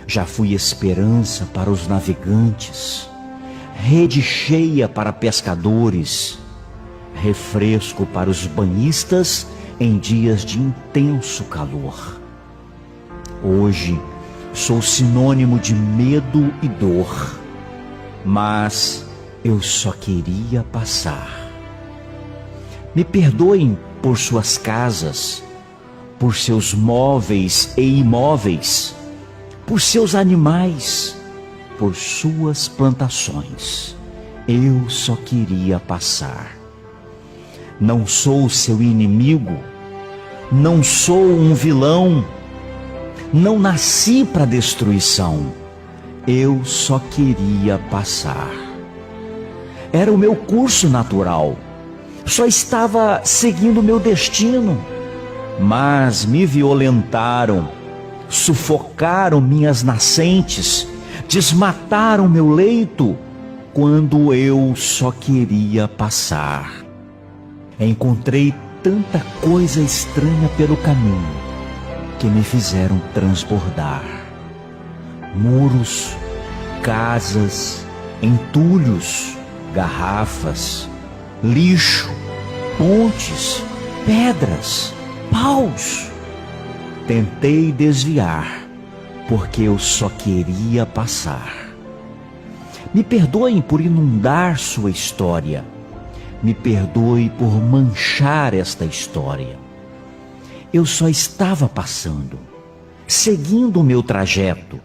Já fui esperança para os navegantes, rede cheia para pescadores, refresco para os banhistas em dias de intenso calor. Hoje sou sinônimo de medo e dor, mas eu só queria passar. Me perdoem por suas casas, por seus móveis e imóveis, por seus animais, por suas plantações. Eu só queria passar. Não sou seu inimigo, não sou um vilão, não nasci para destruição. Eu só queria passar. Era o meu curso natural, só estava seguindo meu destino, mas me violentaram, sufocaram minhas nascentes, desmataram meu leito, quando eu só queria passar. Encontrei tanta coisa estranha pelo caminho que me fizeram transbordar. Muros, casas, entulhos, garrafas, lixo, pontes, pedras, paus. Tentei desviar, porque eu só queria passar. Me perdoem por inundar sua história. Me perdoe por manchar esta história. Eu só estava passando, seguindo o meu trajeto,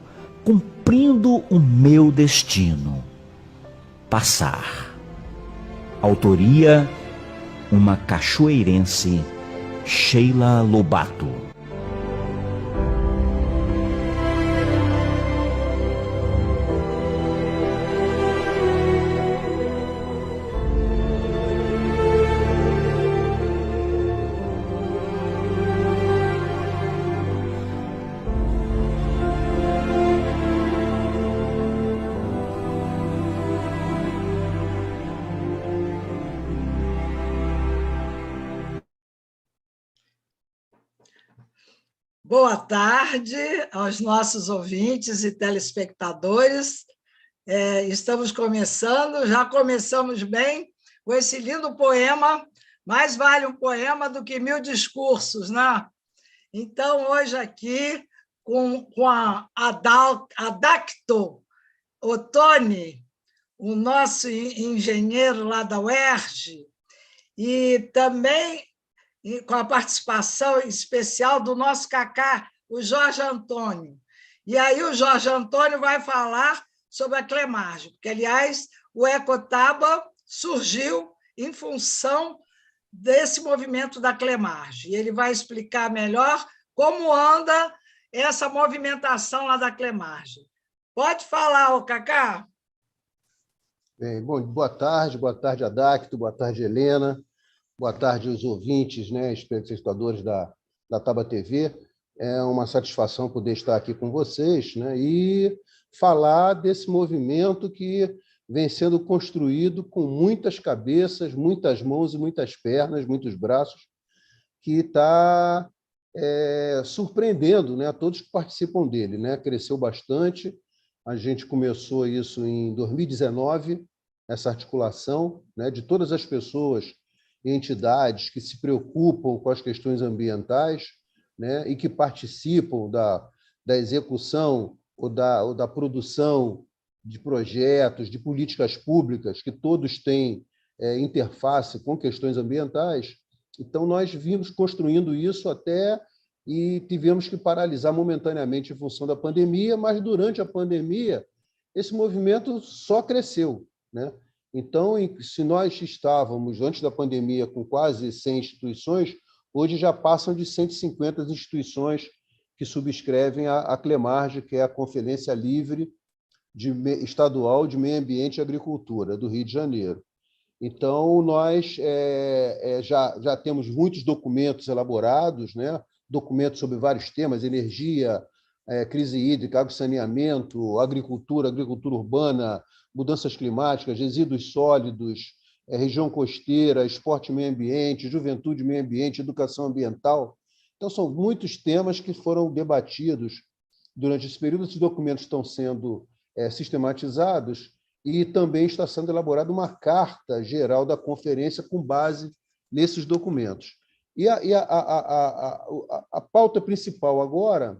cumprindo o meu destino. Passar. Autoria: uma cachoeirense, Sheila Lobato. Boa tarde aos nossos ouvintes e telespectadores. Estamos começando, já começamos bem com esse lindo poema. Mais vale um poema do que 1000 discursos, né? Então, hoje aqui, com a Adacto Ottoni, o nosso engenheiro lá da UERJ, e também com a participação especial do nosso Cacá, o Jorge Antônio. E aí o Jorge Antônio vai falar sobre a Clemarge, porque, aliás, o Ecotaba surgiu em função desse movimento da Clemarge. E ele vai explicar melhor como anda essa movimentação lá da Clemarge. Pode falar, ô Cacá? Bem, bom, boa tarde, Adacto, boa tarde, Helena. Boa tarde aos ouvintes, né, espectadores da Taba TV. É uma satisfação poder estar aqui com vocês, né, e falar desse movimento que vem sendo construído com muitas cabeças, muitas mãos e muitas pernas, muitos braços, que está surpreendendo, né, a todos que participam dele, né? Cresceu bastante. A gente começou isso em 2019, essa articulação, né, de todas as pessoas e entidades que se preocupam com as questões ambientais, né, e que participam da execução ou da produção de projetos, de políticas públicas, que todos têm interface com questões ambientais. Então, nós vimos construindo isso até e tivemos que paralisar momentaneamente em função da pandemia, mas durante a pandemia esse movimento só cresceu, né? Então, se nós estávamos, antes da pandemia, com quase 100 instituições, hoje já passam de 150 instituições que subscrevem a Clemarge, que é a Conferência Livre Estadual de Meio Ambiente e Agricultura, do Rio de Janeiro. Então, nós já temos muitos documentos elaborados, né? Documentos sobre vários temas: energia, crise hídrica, água e saneamento, agricultura urbana, mudanças climáticas, resíduos sólidos, região costeira, esporte e meio ambiente, juventude e meio ambiente, educação ambiental. Então, são muitos temas que foram debatidos durante esse período, esses documentos estão sendo sistematizados e também está sendo elaborada uma carta geral da conferência com base nesses documentos. E a pauta principal agora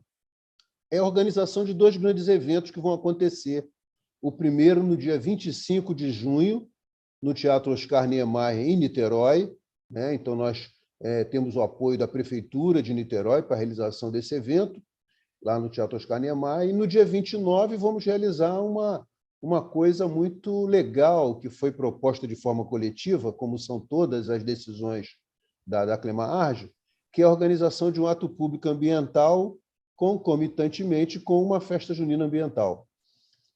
é a organização de 2 grandes eventos que vão acontecer. O primeiro, no dia 25 de junho, no Teatro Oscar Niemeyer, em Niterói, né? Então, nós temos o apoio da Prefeitura de Niterói para a realização desse evento, lá no Teatro Oscar Niemeyer. E no dia 29 vamos realizar uma coisa muito legal que foi proposta de forma coletiva, como são todas as decisões da Clemarge, que é a organização de um ato público ambiental concomitantemente com uma festa junina ambiental.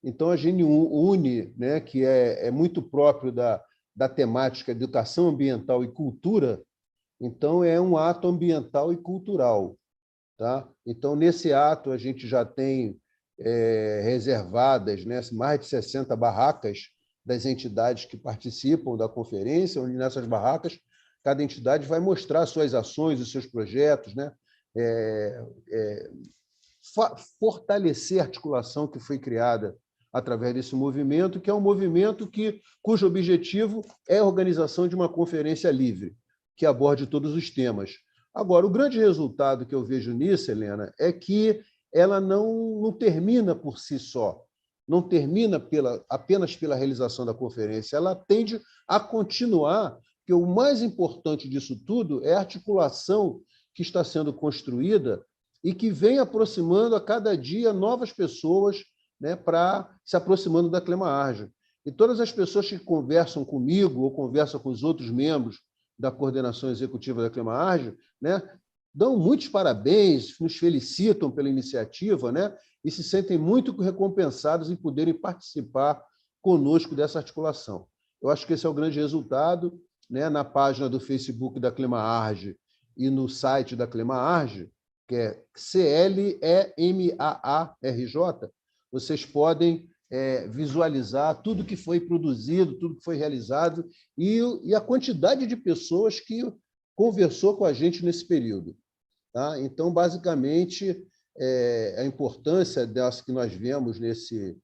Então, a gente une, né, que é muito próprio da temática educação ambiental e cultura, então é um ato ambiental e cultural. Tá? Então, nesse ato, a gente já tem reservadas, né, mais de 60 barracas das entidades que participam da conferência, onde nessas barracas cada entidade vai mostrar suas ações, os seus projetos, né? Fortalecer a articulação que foi criada através desse movimento, que é um movimento cujo objetivo é a organização de uma conferência livre, que aborde todos os temas. Agora, o grande resultado que eu vejo nisso, Helena, é que ela não termina por si só, não termina apenas pela realização da conferência, ela tende a continuar, porque o mais importante disso tudo é a articulação que está sendo construída e que vem aproximando a cada dia novas pessoas, né, para se aproximando da Clemarge. E todas as pessoas que conversam comigo ou conversam com os outros membros da coordenação executiva da Clemarge, né, dão muitos parabéns, nos felicitam pela iniciativa, né, e se sentem muito recompensados em poderem participar conosco dessa articulação. Eu acho que esse é o grande resultado, né, na página do Facebook da Clemarge e no site da Clemarge, que é CLEMAARJ, vocês podem visualizar tudo que foi produzido, tudo que foi realizado e a quantidade de pessoas que conversou com a gente nesse período. Tá? Então, basicamente, a importância dessa que nós vemos nesse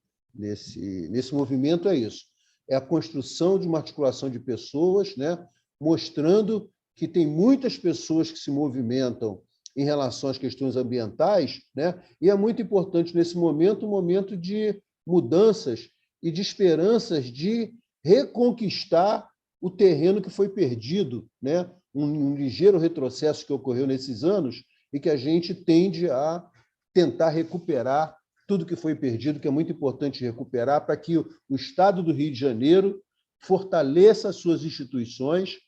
movimento é isso. É a construção de uma articulação de pessoas, né, mostrando que tem muitas pessoas que se movimentam em relação às questões ambientais, né, e é muito importante nesse momento, um momento de mudanças e de esperanças de reconquistar o terreno que foi perdido, né, um ligeiro retrocesso que ocorreu nesses anos e que a gente tende a tentar recuperar tudo que foi perdido, que é muito importante recuperar, para que o Estado do Rio de Janeiro fortaleça as suas instituições,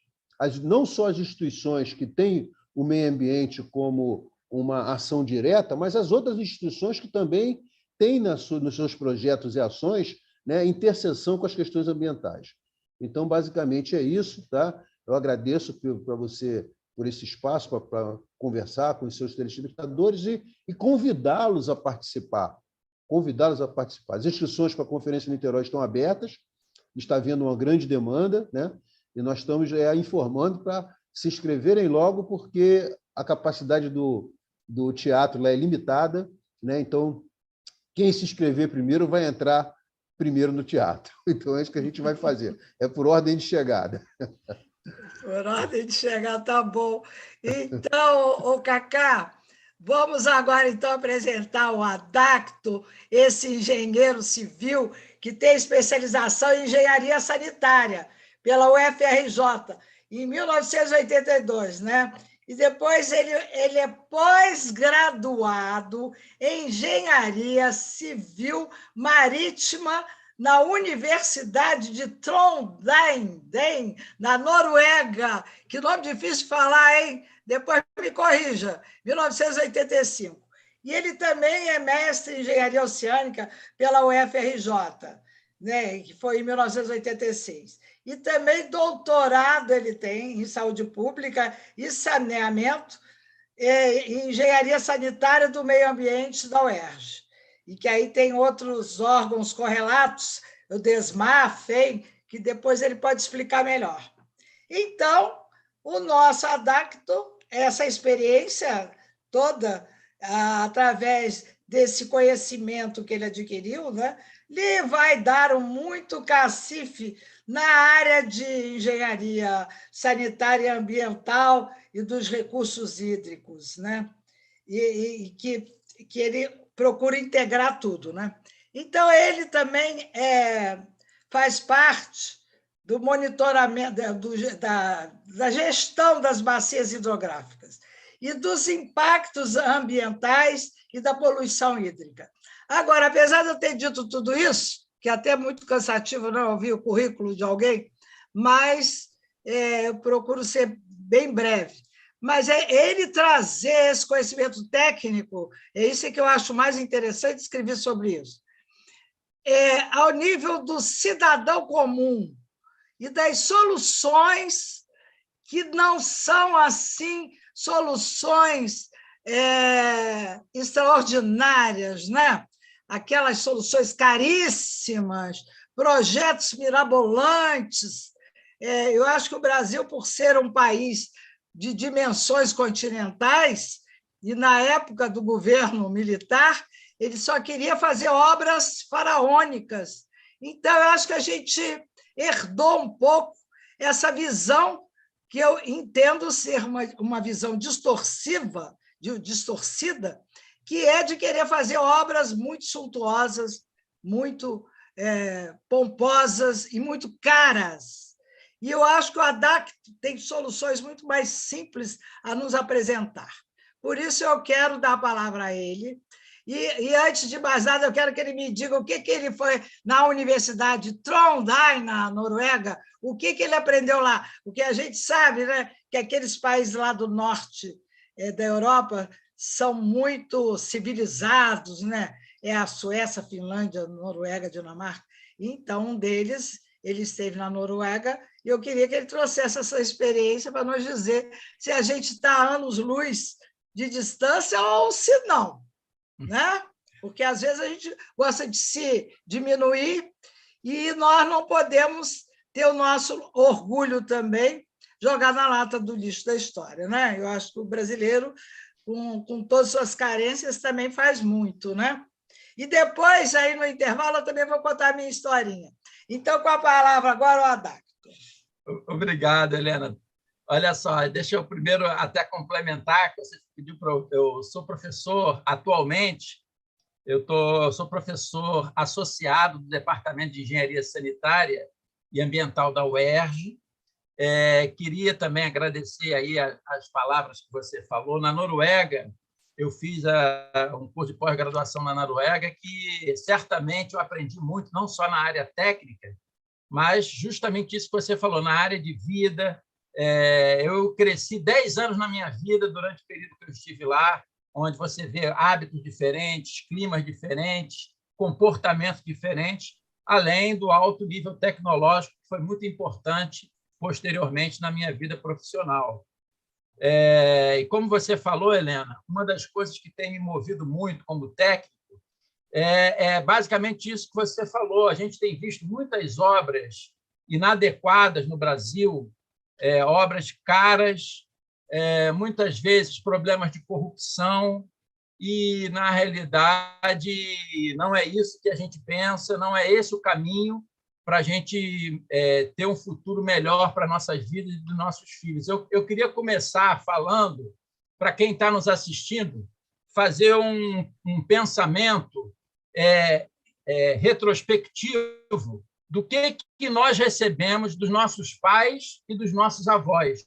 não só as instituições que têm o meio ambiente como uma ação direta, mas as outras instituições que também têm nos seus projetos e ações, né, interseção com as questões ambientais. Então, basicamente, é isso. Tá? Eu agradeço para você por esse espaço para conversar com os seus telespectadores e convidá-los a participar. As inscrições para a Conferência de Niterói estão abertas, está havendo uma grande demanda, né? E nós estamos informando para se inscreverem logo, porque a capacidade do teatro lá é limitada, né? Então, quem se inscrever primeiro vai entrar primeiro no teatro. Então, é isso que a gente vai fazer. É por ordem de chegada. Por ordem de chegada, tá bom. Então, Cacá, vamos agora, então, apresentar o Adacto, esse engenheiro civil que tem especialização em engenharia sanitária pela UFRJ, em 1982, né? E depois ele é pós-graduado em engenharia civil marítima na Universidade de Trondheim, na Noruega. Que nome difícil de falar, hein? Depois me corrija, 1985. E ele também é mestre em engenharia oceânica pela UFRJ, né, que foi em 1986. E também doutorado ele tem em saúde pública e saneamento, em engenharia sanitária do meio ambiente da UERJ. E que aí tem outros órgãos correlatos, o DESMAR, a FEM, que depois ele pode explicar melhor. Então, o nosso Adacto, essa experiência toda, através desse conhecimento que ele adquiriu, né, lhe vai dar muito cacife na área de engenharia sanitária e ambiental e dos recursos hídricos, né? E que ele procura integrar tudo, né? Então, ele também faz parte do monitoramento, da gestão das bacias hidrográficas e dos impactos ambientais e da poluição hídrica. Agora, apesar de eu ter dito tudo isso, que é até muito cansativo não ouvir o currículo de alguém, mas eu procuro ser bem breve. Mas ele trazer esse conhecimento técnico, é isso que eu acho mais interessante escrever sobre isso. Ao nível do cidadão comum e das soluções que não são, assim, soluções extraordinárias, né? Aquelas soluções caríssimas, projetos mirabolantes. Eu acho que o Brasil, por ser um país de dimensões continentais, e na época do governo militar, ele só queria fazer obras faraônicas. Então, eu acho que a gente herdou um pouco essa visão que eu entendo ser uma visão distorcida, que é de querer fazer obras muito suntuosas, muito pomposas e muito caras. E eu acho que o Haddad tem soluções muito mais simples a nos apresentar. Por isso, eu quero dar a palavra a ele. E antes de mais nada, eu quero que ele me diga o que ele foi na Universidade Trondheim, na Noruega, o que ele aprendeu lá. Porque a gente sabe, né, que aqueles países lá do norte da Europa são muito civilizados, né? É a Suécia, a Finlândia, a Noruega, a Dinamarca. Então, um deles, ele esteve na Noruega, e eu queria que ele trouxesse essa experiência para nos dizer se a gente está a anos-luz de distância ou se não. Né? Porque, às vezes, a gente gosta de se diminuir e nós não podemos ter o nosso orgulho também jogar na lata do lixo da história. Né? Eu acho que o brasileiro, com todas as suas carências, também faz muito. Né? E depois, aí no intervalo, eu também vou contar a minha historinha. Então, com a palavra agora, o Haddad. Obrigado, Helena. Olha só, deixa eu primeiro até complementar, que você pediu para eu sou professor atualmente, sou professor associado do Departamento de Engenharia Sanitária e Ambiental da UERJ. Queria também agradecer aí as palavras que você falou. Na Noruega, eu fiz um curso de pós-graduação na Noruega que certamente eu aprendi muito, não só na área técnica, mas justamente isso que você falou, na área de vida. Eu cresci 10 anos na minha vida durante o período que eu estive lá, onde você vê hábitos diferentes, climas diferentes, comportamentos diferentes, além do alto nível tecnológico, que foi muito importante posteriormente na minha vida profissional. E como você falou, Helena, uma das coisas que tem me movido muito como técnico é basicamente isso que você falou. A gente tem visto muitas obras inadequadas no Brasil, obras caras, muitas vezes problemas de corrupção, e, na realidade, não é isso que a gente pensa, não é esse o caminho para a gente ter um futuro melhor para nossas vidas e dos nossos filhos. Eu queria começar falando, para quem está nos assistindo, fazer um pensamento retrospectivo do que nós recebemos dos nossos pais e dos nossos avós.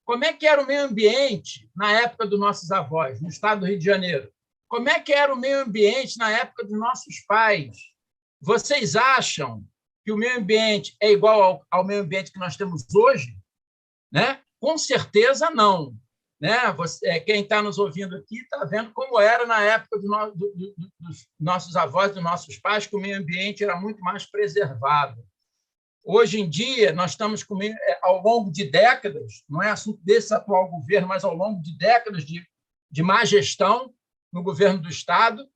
Como é que era o meio ambiente na época dos nossos avós, no estado do Rio de Janeiro? Como é que era o meio ambiente na época dos nossos pais? Vocês acham que o meio ambiente é igual ao meio ambiente que nós temos hoje? Né? Com certeza não. Né? Quem está nos ouvindo aqui está vendo como era na época dos nossos avós, dos nossos pais, que o meio ambiente era muito mais preservado. Hoje em dia, nós estamos ao longo de décadas, não é assunto desse atual governo, mas ao longo de décadas de má gestão no governo do Estado,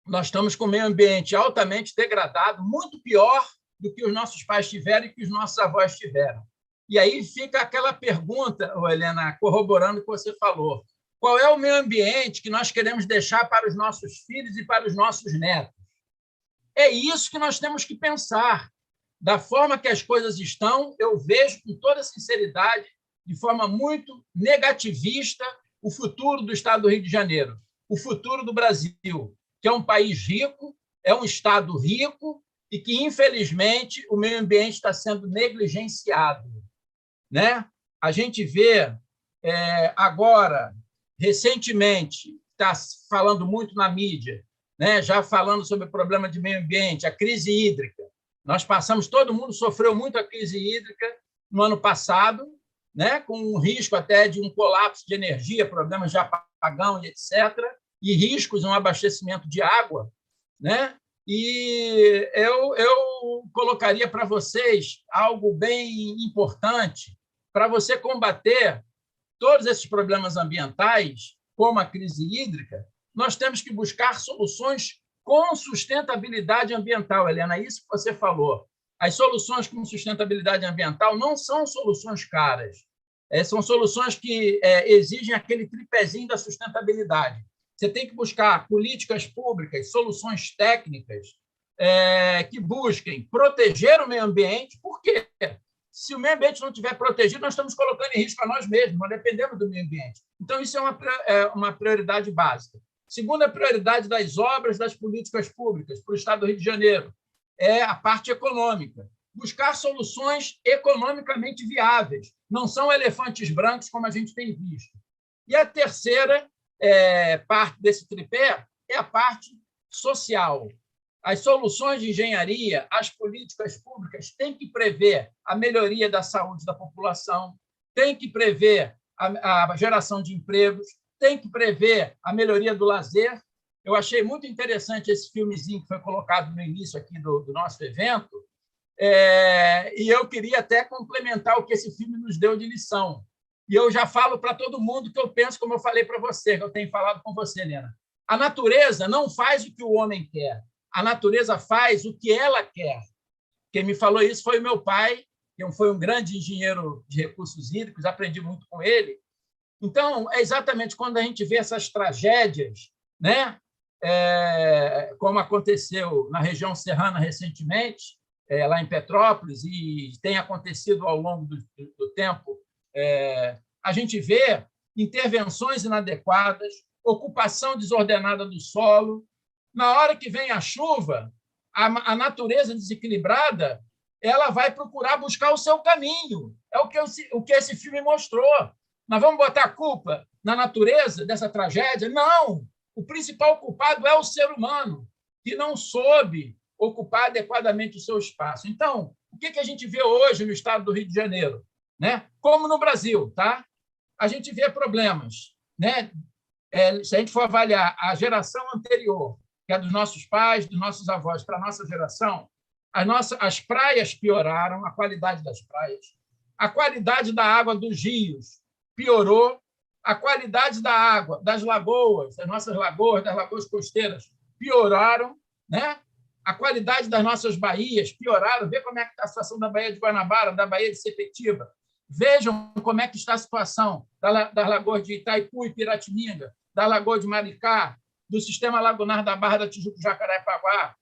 nós estamos com o meio ambiente altamente degradado, muito pior do que os nossos pais tiveram e que os nossos avós tiveram. E aí fica aquela pergunta, Helena, corroborando o que você falou: qual é o meio ambiente que nós queremos deixar para os nossos filhos e para os nossos netos. É isso que nós temos que pensar. Da forma que as coisas estão, eu vejo com toda sinceridade, de forma muito negativista, o futuro do Estado do Rio de Janeiro, o futuro do Brasil, que é um país rico, é um Estado rico e que, infelizmente, o meio ambiente está sendo negligenciado, né? A gente vê agora, recentemente, está falando muito na mídia, né? Já falando sobre o problema de meio ambiente, a crise hídrica. Nós passamos, todo mundo sofreu muito a crise hídrica no ano passado, né? Com um risco até de um colapso de energia, problemas de apagão e etc., e riscos no abastecimento de água, né? E eu colocaria para vocês algo bem importante para você combater todos esses problemas ambientais, como a crise hídrica. Nós temos que buscar soluções com sustentabilidade ambiental, Helena, isso que você falou. As soluções com sustentabilidade ambiental não são soluções caras, são soluções que exigem aquele tripézinho da sustentabilidade. Você tem que buscar políticas públicas, soluções técnicas que busquem proteger o meio ambiente, porque se o meio ambiente não estiver protegido, nós estamos colocando em risco a nós mesmos, nós dependemos do meio ambiente. Então, isso é uma prioridade básica. Segunda prioridade das obras, das políticas públicas para o Estado do Rio de Janeiro é a parte econômica. Buscar soluções economicamente viáveis. Não são elefantes brancos, como a gente tem visto. E a terceira parte desse tripé é a parte social. As soluções de engenharia, as políticas públicas têm que prever a melhoria da saúde da população, têm que prever a geração de empregos, tem que prever a melhoria do lazer. Eu achei muito interessante esse filmezinho que foi colocado no início aqui do nosso evento, e eu queria até complementar o que esse filme nos deu de lição. E eu já falo para todo mundo que eu penso, como eu falei para você, que eu tenho falado com você, Helena. A natureza não faz o que o homem quer, a natureza faz o que ela quer. Quem me falou isso foi o meu pai, que foi um grande engenheiro de recursos hídricos, aprendi muito com ele. Então, é exatamente quando a gente vê essas tragédias, né? Como aconteceu na região serrana recentemente, lá em Petrópolis, e tem acontecido ao longo do tempo, a gente vê intervenções inadequadas, ocupação desordenada do solo. Na hora que vem a chuva, a natureza desequilibrada ela vai procurar buscar o seu caminho. É o que esse filme mostrou. Nós vamos botar a culpa na natureza dessa tragédia? Não! O principal culpado é o ser humano, que não soube ocupar adequadamente o seu espaço. Então, o que a gente vê hoje no Estado do Rio de Janeiro? Né? Como no Brasil, tá? A gente vê problemas. Né? Se a gente for avaliar a geração anterior, que é dos nossos pais, dos nossos avós, para a nossa geração, as praias pioraram, a qualidade das praias, a qualidade da água dos rios piorou, a qualidade da água das lagoas, das nossas lagoas, das lagoas costeiras, pioraram, né? A qualidade das nossas baías pioraram. Vê como é que está a situação da Baía de Guanabara, da Baía de Sepetiba. Vejam como é que está a situação das lagoas de Itaipu e Piratininga, da Lagoa de Maricá, do sistema lagunar da Barra da Tijuca-Jacarepaguá.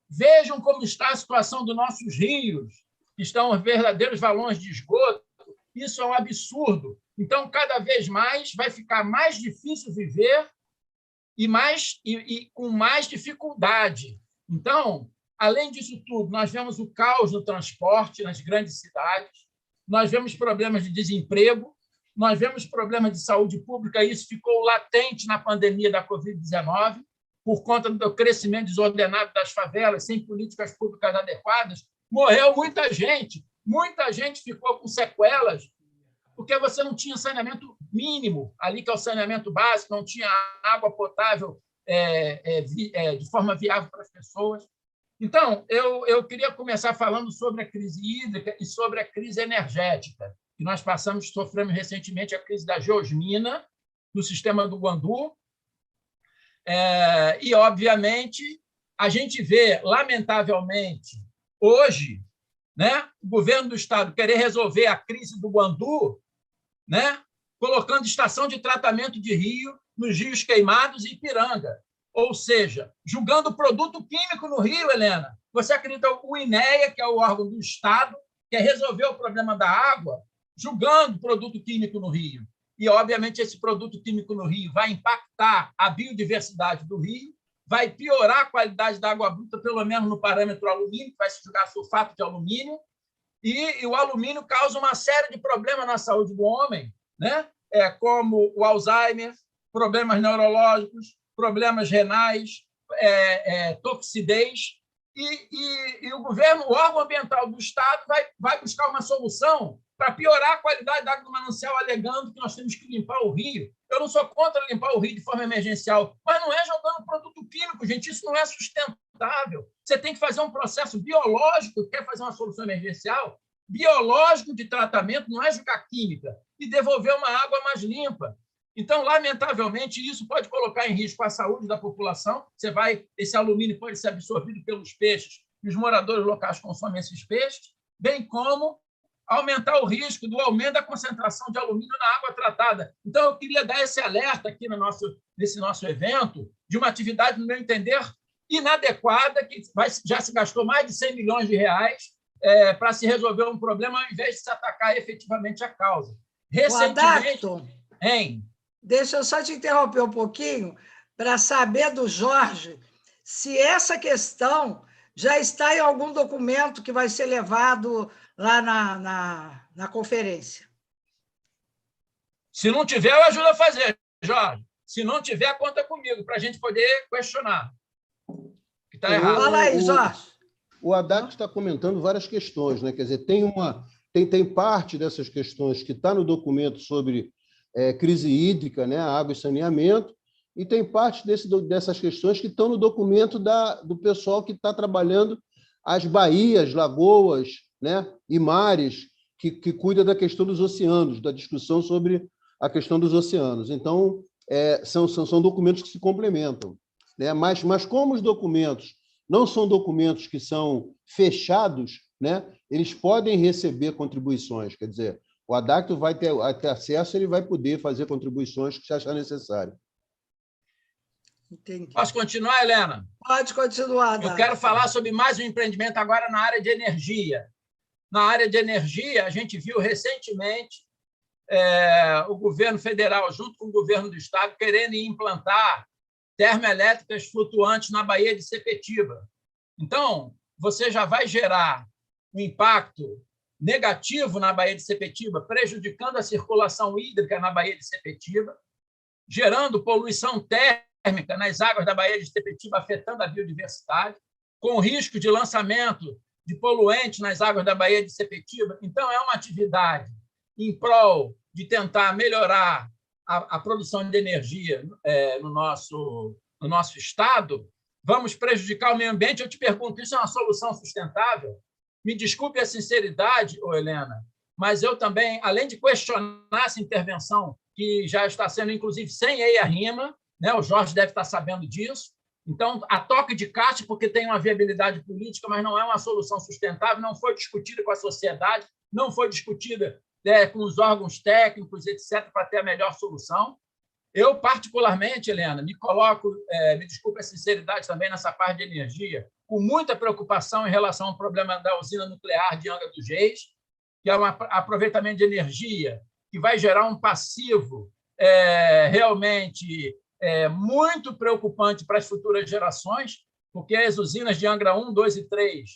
Vejam como está a situação dos nossos rios, que estão verdadeiros valões de esgoto. Isso é um absurdo. Então, cada vez mais vai ficar mais difícil viver e com mais dificuldade. Então, além disso tudo, nós vemos o caos no transporte nas grandes cidades, nós vemos problemas de desemprego, nós vemos problemas de saúde pública, e isso ficou latente na pandemia da Covid-19, por conta do crescimento desordenado das favelas, sem políticas públicas adequadas. Morreu muita gente ficou com sequelas, porque você não tinha saneamento mínimo, ali que é o saneamento básico, não tinha água potável de forma viável para as pessoas. Então, eu queria começar falando sobre a crise hídrica e sobre a crise energética, que nós sofremos recentemente a crise da geosmina no sistema do Guandu, e, obviamente, a gente vê, lamentavelmente, hoje, né, o governo do Estado querer resolver a crise do Guandu, né, colocando estação de tratamento de rio nos rios Queimados e Ipiranga. Ou seja, julgando produto químico no rio, Helena. Você acredita que o INEA, que é o órgão do Estado, quer resolver o problema da água, julgando produto químico no rio. E, obviamente, esse produto químico no rio vai impactar a biodiversidade do rio, vai piorar a qualidade da água bruta, pelo menos no parâmetro alumínio, que vai se julgar sulfato de alumínio, e o alumínio causa uma série de problemas na saúde do homem, né? Como o Alzheimer, problemas neurológicos, problemas renais, toxidez, e o governo, o órgão ambiental do Estado, vai buscar uma solução para piorar a qualidade da água do manancial, alegando que nós temos que limpar o rio. Eu não sou contra limpar o rio de forma emergencial, mas não é jogando produto químico, gente, isso não é sustentável. Você tem que fazer um processo biológico, quer fazer uma solução emergencial, biológico de tratamento, não é jogar química, e devolver uma água mais limpa. Então, lamentavelmente, isso pode colocar em risco a saúde da população. Esse alumínio pode ser absorvido pelos peixes, e os moradores locais consomem esses peixes, bem como aumentar o risco do aumento da concentração de alumínio na água tratada. Então, eu queria dar esse alerta aqui nesse nosso evento, de uma atividade, no meu entender, inadequada, que já se gastou mais de 100 milhões de reais para se resolver um problema, ao invés de se atacar efetivamente a causa. Recentemente... Deixa eu só te interromper um pouquinho para saber do Jorge se essa questão já está em algum documento que vai ser levado lá na conferência. Se não tiver, eu ajudo a fazer, Jorge. Se não tiver, conta comigo, para a gente poder questionar. Que está errado. Fala aí, Jorge. O Haddad está comentando várias questões, né? Quer dizer, tem parte dessas questões que está no documento sobre crise hídrica, né? Água e saneamento, e tem parte dessas questões que estão no documento do pessoal que está trabalhando as baías, lagoas, né? E mares, que cuida da questão dos oceanos, da discussão sobre a questão dos oceanos. Então, são documentos que se complementam, né? Mas como os documentos não são documentos que são fechados, né? Eles podem receber contribuições, quer dizer, o Adacto vai ter acesso, ele vai poder fazer contribuições que se achar necessário. Entendi. Posso continuar, Helena? Pode continuar, Adacto. Eu quero falar sobre mais um empreendimento agora na área de energia. Na área de energia, a gente viu recentemente o governo federal, junto com o governo do Estado, querendo implantar termoelétricas flutuantes na Baía de Sepetiba. Então, você já vai gerar um impacto negativo na Baía de Sepetiba, prejudicando a circulação hídrica na Baía de Sepetiba, gerando poluição térmica nas águas da Baía de Sepetiba, afetando a biodiversidade, com risco de lançamento de poluentes nas águas da Baía de Sepetiba. Então, é uma atividade em prol de tentar melhorar a produção de energia no nosso estado. Vamos prejudicar o meio ambiente? Eu te pergunto, isso é uma solução sustentável? Me desculpe a sinceridade, Helena, mas eu também, além de questionar essa intervenção, que já está sendo, inclusive, sem EIA-RIMA, né? O Jorge deve estar sabendo disso. Então, a toque de caixa, porque tem uma viabilidade política, mas não é uma solução sustentável, não foi discutida com a sociedade, não foi discutida com os órgãos técnicos, etc., para ter a melhor solução. Eu, particularmente, Helena, me coloco, me desculpe a sinceridade também nessa parte de energia, com muita preocupação em relação ao problema da usina nuclear de Angra dos Reis, que é um aproveitamento de energia que vai gerar um passivo realmente muito preocupante para as futuras gerações, porque as usinas de Angra 1, 2 e 3,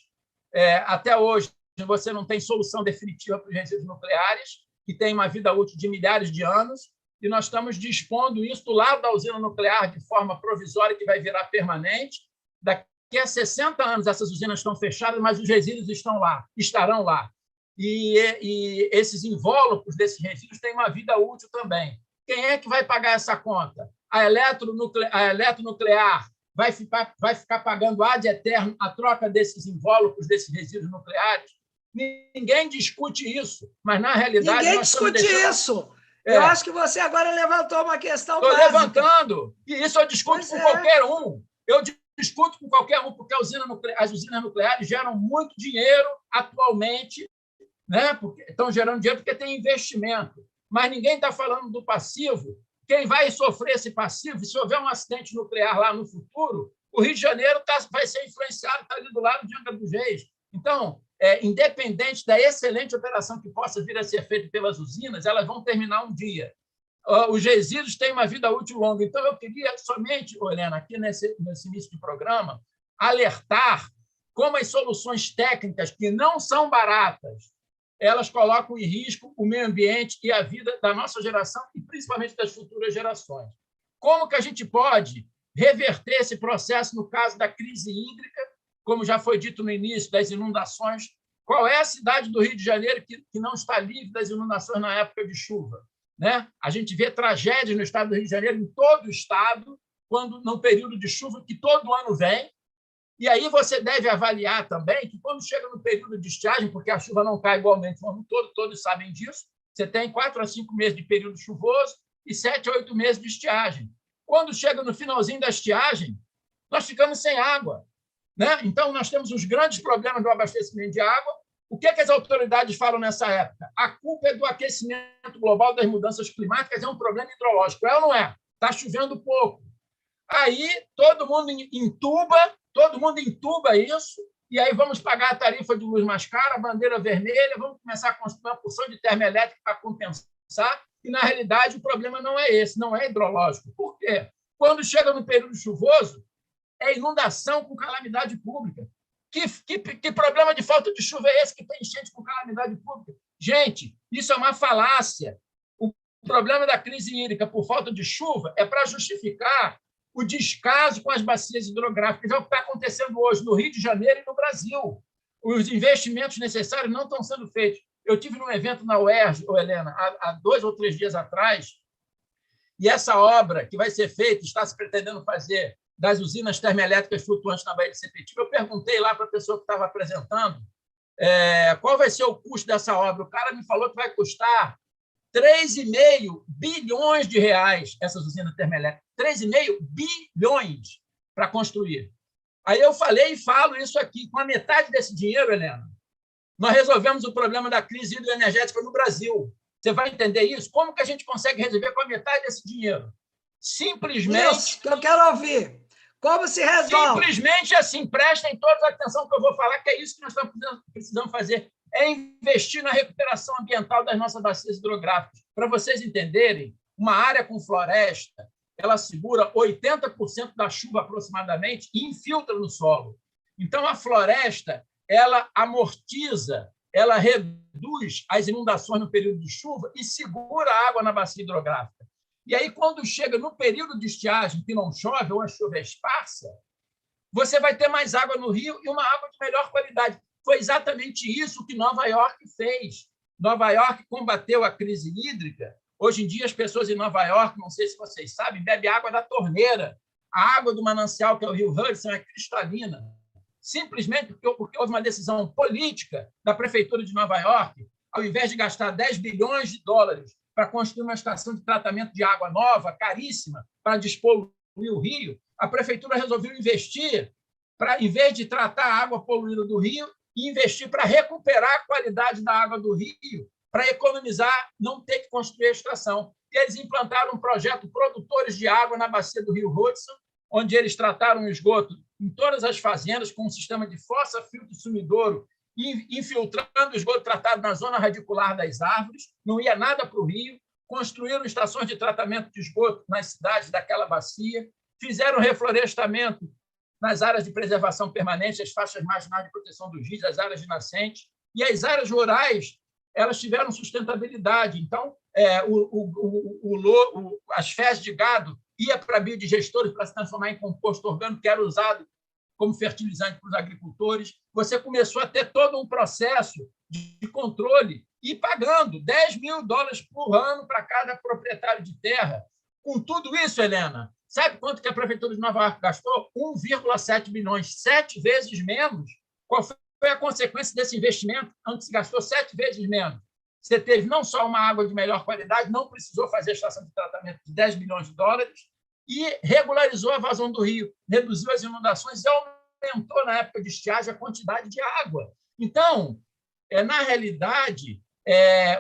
até hoje, você não tem solução definitiva para os resíduos nucleares, que tem uma vida útil de milhares de anos, e nós estamos dispondo isso do lado da usina nuclear de forma provisória, que vai virar permanente. Daqui a 60 anos, essas usinas estão fechadas, mas os resíduos estarão lá. E esses invólucros desses resíduos têm uma vida útil também. Quem é que vai pagar essa conta? A eletronuclear vai ficar pagando ad eterno a troca desses invólucros, desses resíduos nucleares? Ninguém discute isso, mas, na realidade... Ninguém discute isso. Eu acho que você agora levantou uma questão básica. Estou levantando. E isso eu discuto com qualquer um. Eu discuto com qualquer um, porque as usinas nucleares geram muito dinheiro atualmente, né? Porque estão gerando dinheiro porque tem investimento. mas ninguém está falando do passivo. Quem vai sofrer esse passivo, se houver um acidente nuclear lá no futuro, o Rio de Janeiro vai ser influenciado, está ali do lado de Angra dos Reis. Então, independente da excelente operação que possa vir a ser feita pelas usinas, elas vão terminar um dia. Os resíduos têm uma vida útil longa. Então, eu queria somente, Helena, aqui nesse início do programa, alertar como as soluções técnicas, que não são baratas, elas colocam em risco o meio ambiente e a vida da nossa geração e, principalmente, das futuras gerações. Como que a gente pode reverter esse processo no caso da crise hídrica, como já foi dito no início, das inundações? Qual é a cidade do Rio de Janeiro que não está livre das inundações na época de chuva? Né? A gente vê tragédias no estado do Rio de Janeiro, em todo o estado, no período de chuva que todo ano vem. E aí você deve avaliar também que, quando chega no período de estiagem, porque a chuva não cai igualmente no ano todo, todos sabem disso, você tem 4 a 5 meses de período chuvoso e 7 a 8 meses de estiagem. Quando chega no finalzinho da estiagem, nós ficamos sem água. Né? Então, nós temos os grandes problemas do abastecimento de água. O que as autoridades falam nessa época? A culpa é do aquecimento global, das mudanças climáticas, é um problema hidrológico. É ou não é? Está chovendo pouco. Aí, todo mundo entuba isso, e aí vamos pagar a tarifa de luz mais cara, a bandeira vermelha, vamos começar a construir uma porção de termoelétrica para compensar, e, na realidade, o problema não é esse, não é hidrológico. Por quê? Quando chega no período chuvoso, é inundação com calamidade pública. Que problema de falta de chuva é esse que tem enchente com calamidade pública? Gente, isso é uma falácia. O problema da crise hídrica por falta de chuva é para justificar o descaso com as bacias hidrográficas. É o que está acontecendo hoje no Rio de Janeiro e no Brasil. Os investimentos necessários não estão sendo feitos. Eu tive num evento na UERJ, Helena, há 2 ou 3 dias atrás, e essa obra que vai ser feita, está se pretendendo fazer, das usinas termoelétricas flutuantes na Baía de Sepetiba, eu perguntei lá para a pessoa que estava apresentando qual vai ser o custo dessa obra. O cara me falou que vai custar 3,5 bilhões de reais essas usinas termoelétricas. 3,5 bilhões para construir. Aí eu falei e falo isso aqui. Com a metade desse dinheiro, Helena, nós resolvemos o problema da crise hidroenergética no Brasil. Você vai entender isso? Como que a gente consegue resolver com a metade desse dinheiro? Simplesmente... Isso que eu quero ouvir. Como se resolve? Simplesmente assim, prestem toda a atenção que eu vou falar, que é isso que nós estamos precisando fazer, é investir na recuperação ambiental das nossas bacias hidrográficas. Para vocês entenderem, uma área com floresta, ela segura 80% da chuva aproximadamente e infiltra no solo. Então, a floresta, ela amortiza, ela reduz as inundações no período de chuva e segura a água na bacia hidrográfica. E aí, quando chega no período de estiagem, que não chove, ou a chuva é esparsa, você vai ter mais água no rio e uma água de melhor qualidade. Foi exatamente isso que Nova York fez. Nova York combateu a crise hídrica. Hoje em dia, as pessoas em Nova York, não sei se vocês sabem, bebem água da torneira. A água do manancial, que é o rio Hudson, é cristalina. Simplesmente porque houve uma decisão política da Prefeitura de Nova York, ao invés de gastar 10 bilhões de dólares para construir uma estação de tratamento de água nova, caríssima, para despoluir o rio, a Prefeitura resolveu investir para, em vez de tratar a água poluída do rio, investir para recuperar a qualidade da água do rio, para economizar, não ter que construir a estação. E eles implantaram um projeto Produtores de Água na bacia do rio Hudson, onde eles trataram o esgoto em todas as fazendas com um sistema de fossa, filtro e sumidouro, infiltrando o esgoto tratado na zona radicular das árvores, não ia nada para o rio, construíram estações de tratamento de esgoto nas cidades daquela bacia, fizeram reflorestamento nas áreas de preservação permanente, as faixas marginais de proteção dos rios, as áreas de nascente, e as áreas rurais elas tiveram sustentabilidade. Então, as fezes de gado ia para biodigestores para se transformar em composto orgânico, que era usado como fertilizante para os agricultores. Você começou a ter todo um processo de controle e pagando $10 mil por ano para cada proprietário de terra. Com tudo isso, Helena, sabe quanto que a Prefeitura de Nova York gastou? 1,7 bilhões, 7 vezes menos. Qual foi a consequência desse investimento? Antes se gastou 7 vezes menos. Você teve não só uma água de melhor qualidade, não precisou fazer a estação de tratamento de $10 milhões e regularizou a vazão do rio, reduziu as inundações e aumentou, na época de estiagem, a quantidade de água. Então, na realidade,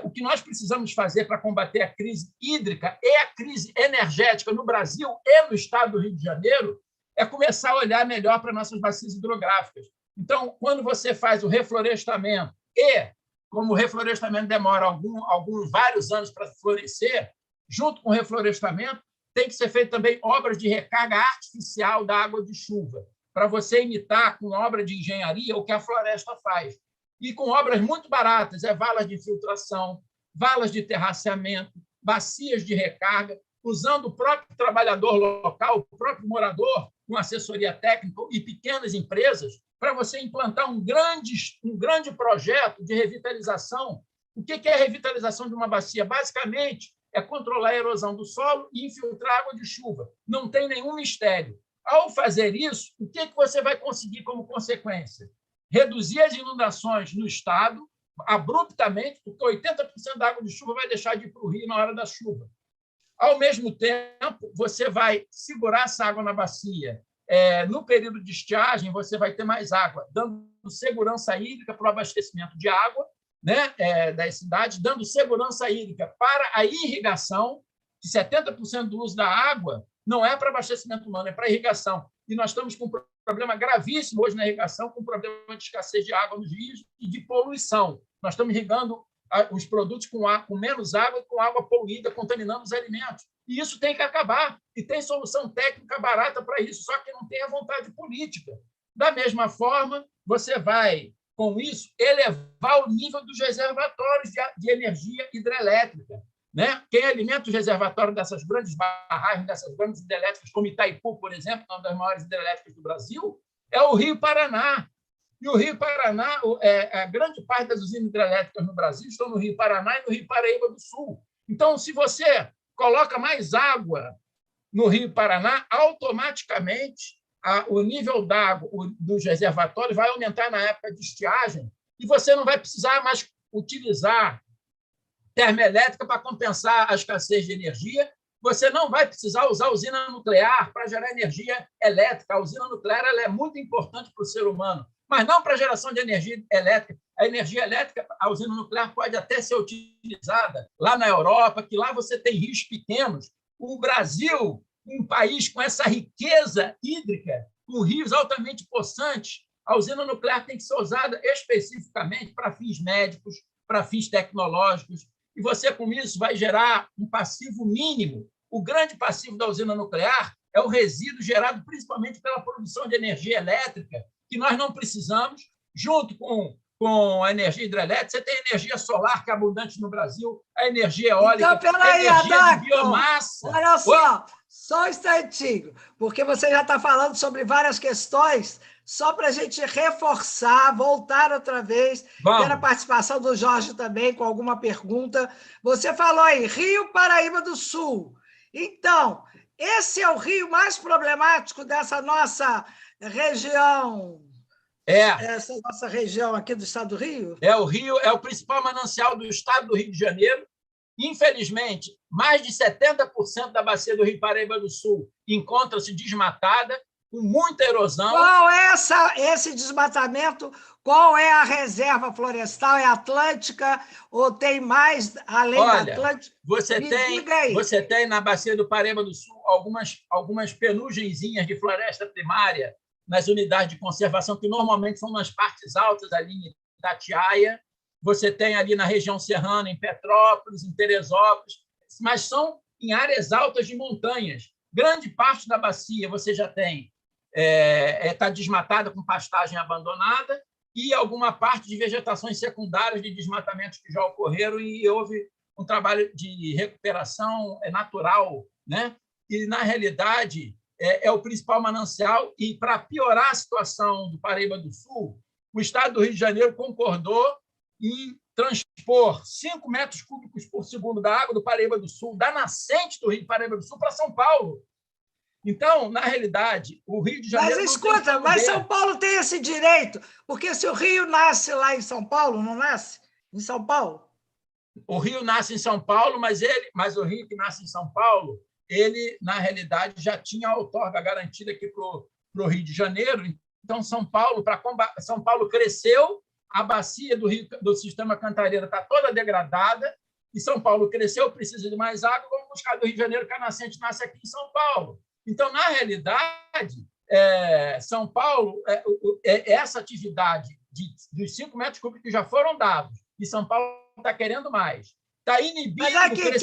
O que nós precisamos fazer para combater a crise hídrica e a crise energética no Brasil e no estado do Rio de Janeiro é começar a olhar melhor para nossas bacias hidrográficas. Então, quando você faz o reflorestamento e, como o reflorestamento demora vários anos para florescer, junto com o reflorestamento, tem que ser feito também obras de recarga artificial da água de chuva, para você imitar com obra de engenharia o que a floresta faz. E com obras muito baratas, valas de infiltração, valas de terraceamento, bacias de recarga, usando o próprio trabalhador local, o próprio morador, com assessoria técnica e pequenas empresas, para você implantar um grande projeto de revitalização. O que é a revitalização de uma bacia? Basicamente, é controlar a erosão do solo e infiltrar água de chuva. Não tem nenhum mistério. Ao fazer isso, o que você vai conseguir como consequência? Reduzir as inundações no estado abruptamente, porque 80% da água de chuva vai deixar de ir para o rio na hora da chuva. Ao mesmo tempo, você vai segurar essa água na bacia. No período de estiagem, você vai ter mais água, dando segurança hídrica para o abastecimento de água, né, das cidades, dando segurança hídrica para a irrigação, que 70% do uso da água não é para abastecimento humano, é para irrigação. E nós estamos com um problema gravíssimo hoje na irrigação, com um problema de escassez de água nos rios e de poluição. Nós estamos irrigando os produtos com menos água e com água poluída, contaminando os alimentos. E isso tem que acabar. E tem solução técnica barata para isso, só que não tem a vontade política. Da mesma forma, você vai, com isso, elevar o nível dos reservatórios de energia hidrelétrica. Né? Quem alimenta os reservatórios dessas grandes barragens, dessas grandes hidrelétricas, como Itaipu, por exemplo, uma das maiores hidrelétricas do Brasil, é o Rio Paraná. E o Rio Paraná, a grande parte das usinas hidrelétricas no Brasil estão no Rio Paraná e no Rio Paraíba do Sul. Então, se você coloca mais água no Rio Paraná, automaticamente o nível d'água dos reservatórios vai aumentar na época de estiagem e você não vai precisar mais utilizar termoelétrica para compensar a escassez de energia. Você não vai precisar usar usina nuclear para gerar energia elétrica. A usina nuclear ela é muito importante para o ser humano, mas não para a geração de energia elétrica. A energia elétrica, a usina nuclear pode até ser utilizada lá na Europa, que lá você tem rios pequenos. O Brasil, um país com essa riqueza hídrica, com rios altamente possantes, a usina nuclear tem que ser usada especificamente para fins médicos, para fins tecnológicos, e você, com isso, vai gerar um passivo mínimo. O grande passivo da usina nuclear é o resíduo gerado principalmente pela produção de energia elétrica, que nós não precisamos, junto com a energia hidrelétrica. Você tem energia solar, que é abundante no Brasil, a energia eólica, então, peraí, a energia Adacton, de biomassa. Olha só um instantinho, porque você já está falando sobre várias questões, só para a gente reforçar, voltar outra vez, ter a participação do Jorge também com alguma pergunta. Você falou aí, Rio Paraíba do Sul. Então, esse é o rio mais problemático dessa nossa região? Essa nossa região aqui do estado do Rio? O Rio é o principal manancial do estado do Rio de Janeiro. Infelizmente, mais de 70% da bacia do Rio Paraíba do Sul encontra-se desmatada, com muita erosão. Qual é esse desmatamento? Qual é a reserva florestal? É Atlântica ou tem mais além da Atlântica? Você tem na bacia do Paraíba do Sul algumas penugenzinhas de floresta primária nas unidades de conservação, que normalmente são nas partes altas ali em Itatiaia. Você tem ali na região serrana, em Petrópolis, em Teresópolis, mas são em áreas altas de montanhas. Grande parte da bacia você já tem está desmatada com pastagem abandonada e alguma parte de vegetações secundárias de desmatamentos que já ocorreram e houve um trabalho de recuperação natural, né? E, na realidade, é o principal manancial. E, para piorar a situação do Paraíba do Sul, o Estado do Rio de Janeiro concordou em transpor 5 metros cúbicos por segundo da água do Paraíba do Sul, da nascente do Rio Paraíba do Sul, para São Paulo. Então, na realidade, o Rio de Janeiro... Mas escuta, mas São Paulo tem esse direito, porque se o Rio nasce lá em São Paulo, não nasce em São Paulo? O Rio nasce em São Paulo, mas o Rio que nasce em São Paulo, ele, na realidade, já tinha a outorga garantida aqui para o Rio de Janeiro. Então, São Paulo cresceu a bacia do sistema Cantareira está toda degradada, e São Paulo cresceu, precisa de mais água, vamos buscar do Rio de Janeiro, que a nascente nasce aqui em São Paulo. Então, na realidade, São Paulo, essa atividade dos 5 metros cúbicos que já foram dados, e São Paulo está querendo mais. Está inibindo. Mas aqui,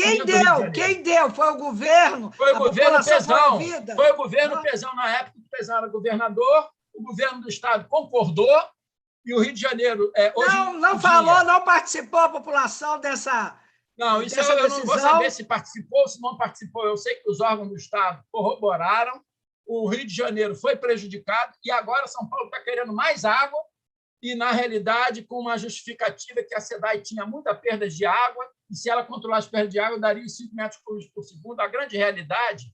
quem deu? Foi o governo? Foi o governo Pezão. Foi o governo Não. Pezão, na época que o Pezão era governador, o governo do Estado concordou, e o Rio de Janeiro... não falou, não participou a população dessa... Não, isso eu não vou saber se participou, se não participou. Eu sei que os órgãos do Estado corroboraram, o Rio de Janeiro foi prejudicado, e agora São Paulo está querendo mais água, e, na realidade, com uma justificativa que a SEDAI tinha muita perda de água, e se ela controlasse as perdas de água, daria os 5 metros cúbicos por segundo. A grande realidade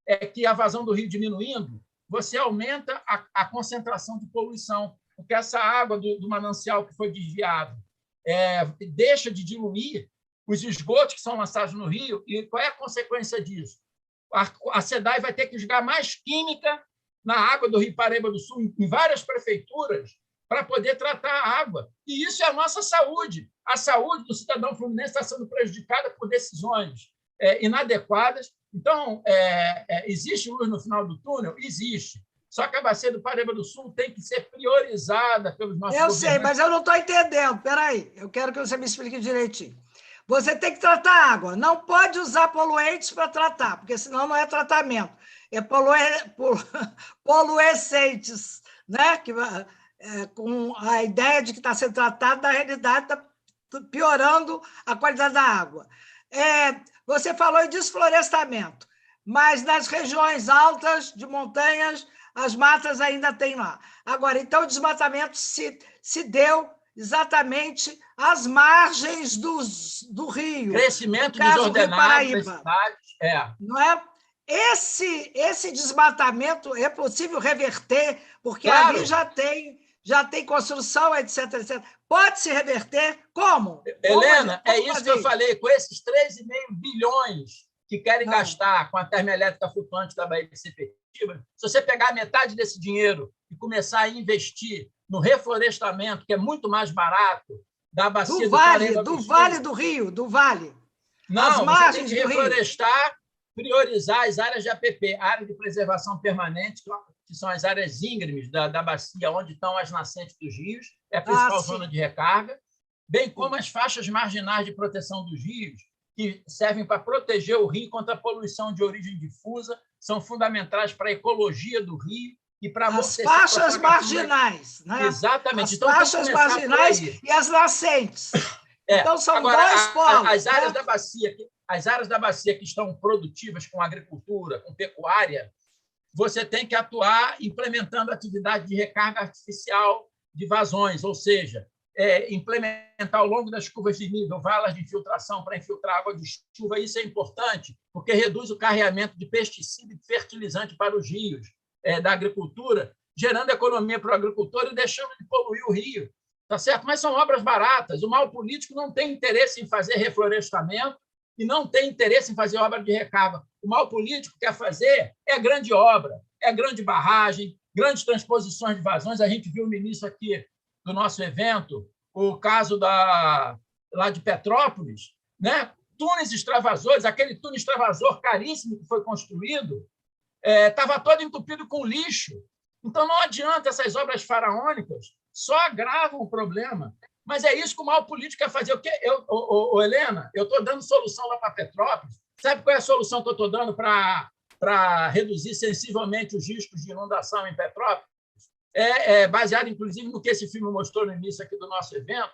é que a vazão do rio diminuindo, você aumenta a concentração de poluição, porque essa água do manancial que foi desviado deixa de diluir os esgotos que são lançados no rio, e qual é a consequência disso? A SEDAI vai ter que jogar mais química na água do Rio Paraíba do Sul, em várias prefeituras, para poder tratar a água. E isso é a nossa saúde. A saúde do cidadão fluminense está sendo prejudicada por decisões inadequadas. Então, existe luz no final do túnel? Existe. Só que a bacia do Paraíba do Sul tem que ser priorizada pelos nossos governantes. Eu sei, mas eu não estou entendendo. Espera aí, eu quero que você me explique direitinho. Você tem que tratar a água. Não pode usar poluentes para tratar, porque senão não é tratamento. É poluescentes, né? Com a ideia de que está sendo tratado, na realidade está piorando a qualidade da água. Você falou em desflorestamento, mas nas regiões altas de montanhas, as matas ainda tem lá. Agora, então, o desmatamento se deu exatamente às margens do rio. Crescimento desordenado das cidades. Não é? Esse desmatamento é possível reverter, porque claro. Ali já tem construção, etc, etc. Pode se reverter? Como? Helena, é isso que eu falei, com esses 3,5 bilhões que querem gastar com a termoelétrica flutuante da Baía de Sepetiba, se você pegar metade desse dinheiro e começar a investir no reflorestamento, que é muito mais barato, da bacia do Paraíba do Vale do Rio, do Vale. Não, as margens você tem que reflorestar, priorizar as áreas de APP, área de preservação permanente, que são as áreas íngremes da bacia, onde estão as nascentes dos rios, é a principal zona de recarga, bem como as faixas marginais de proteção dos rios, que servem para proteger o rio contra a poluição de origem difusa, são fundamentais para a ecologia do rio e para as faixas marginais, né? Exatamente. As faixas marginais e as nascentes. Então, são agora, dois polos. As áreas da bacia que estão produtivas com agricultura, com pecuária, você tem que atuar implementando atividade de recarga artificial de vazões, ou seja, implementar ao longo das curvas de nível valas de infiltração para infiltrar água de chuva. Isso é importante, porque reduz o carreamento de pesticida e fertilizante para os rios da agricultura, gerando economia para o agricultor e deixando de poluir o rio. Tá certo? Mas são obras baratas. O mal político não tem interesse em fazer reflorestamento e não tem interesse em fazer obra de recarga. O mal político quer fazer grande obra, grande barragem, grandes transposições de vazões. A gente viu no início aqui do nosso evento o caso lá de Petrópolis, né? Túneis extravasores, aquele túnel extravasor caríssimo que foi construído, estava todo entupido com lixo. Então, não adianta, essas obras faraônicas só agravam o problema. Mas é isso que o mal político quer fazer. Helena, eu estou dando solução lá para Petrópolis. Sabe qual é a solução que eu estou dando para reduzir sensivelmente os riscos de inundação em Petrópolis? Baseado, inclusive, no que esse filme mostrou no início aqui do nosso evento.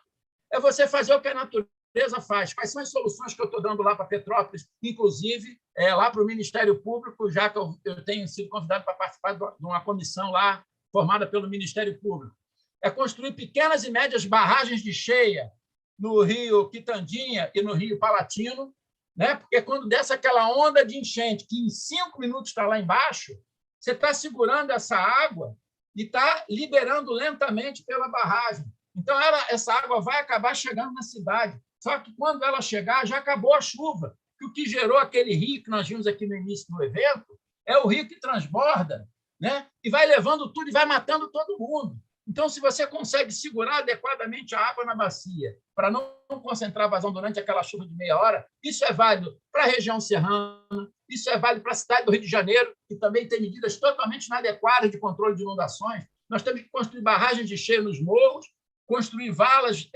É você fazer o que a natureza faz. Quais são as soluções que eu estou dando lá para Petrópolis, inclusive lá para o Ministério Público, já que eu tenho sido convidado para participar de uma comissão lá formada pelo Ministério Público. É construir pequenas e médias barragens de cheia no Rio Quitandinha e no Rio Palatino, né? Porque quando desce aquela onda de enchente, que em 5 minutos está lá embaixo, você está segurando essa água e está liberando lentamente pela barragem. Então, essa água vai acabar chegando na cidade. Só que, quando ela chegar, já acabou a chuva. O que gerou aquele rio que nós vimos aqui no início do evento é o rio que transborda, né? E vai levando tudo e vai matando todo mundo. Então, se você consegue segurar adequadamente a água na bacia para não concentrar a vazão durante aquela chuva de meia hora, isso é válido para a região serrana, isso é válido para a cidade do Rio de Janeiro, que também tem medidas totalmente inadequadas de controle de inundações. Nós temos que construir barragens de cheio nos morros, construir valas,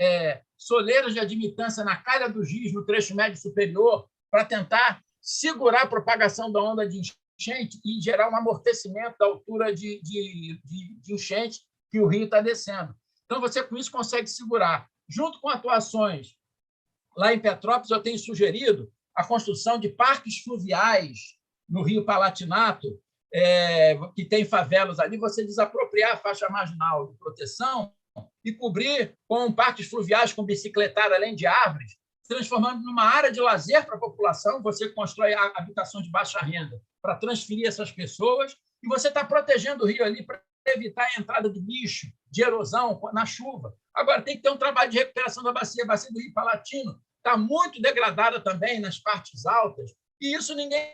soleiras de admitância na calha do Giz, no trecho médio superior, para tentar segurar a propagação da onda de enchente e gerar um amortecimento da altura de enchente que o rio está descendo. Então, você, com isso, consegue segurar. Junto com atuações lá em Petrópolis, eu tenho sugerido a construção de parques fluviais no Rio Palatinato, que tem favelas ali, você desapropriar a faixa marginal de proteção e cobrir com parques fluviais com bicicletária, além de árvores, transformando numa área de lazer para a população. Você constrói habitações de baixa renda para transferir essas pessoas e você está protegendo o rio ali para evitar a entrada de bicho, de erosão na chuva. Agora, tem que ter um trabalho de recuperação da bacia. A bacia do Rio Palatino está muito degradada também nas partes altas, e isso ninguém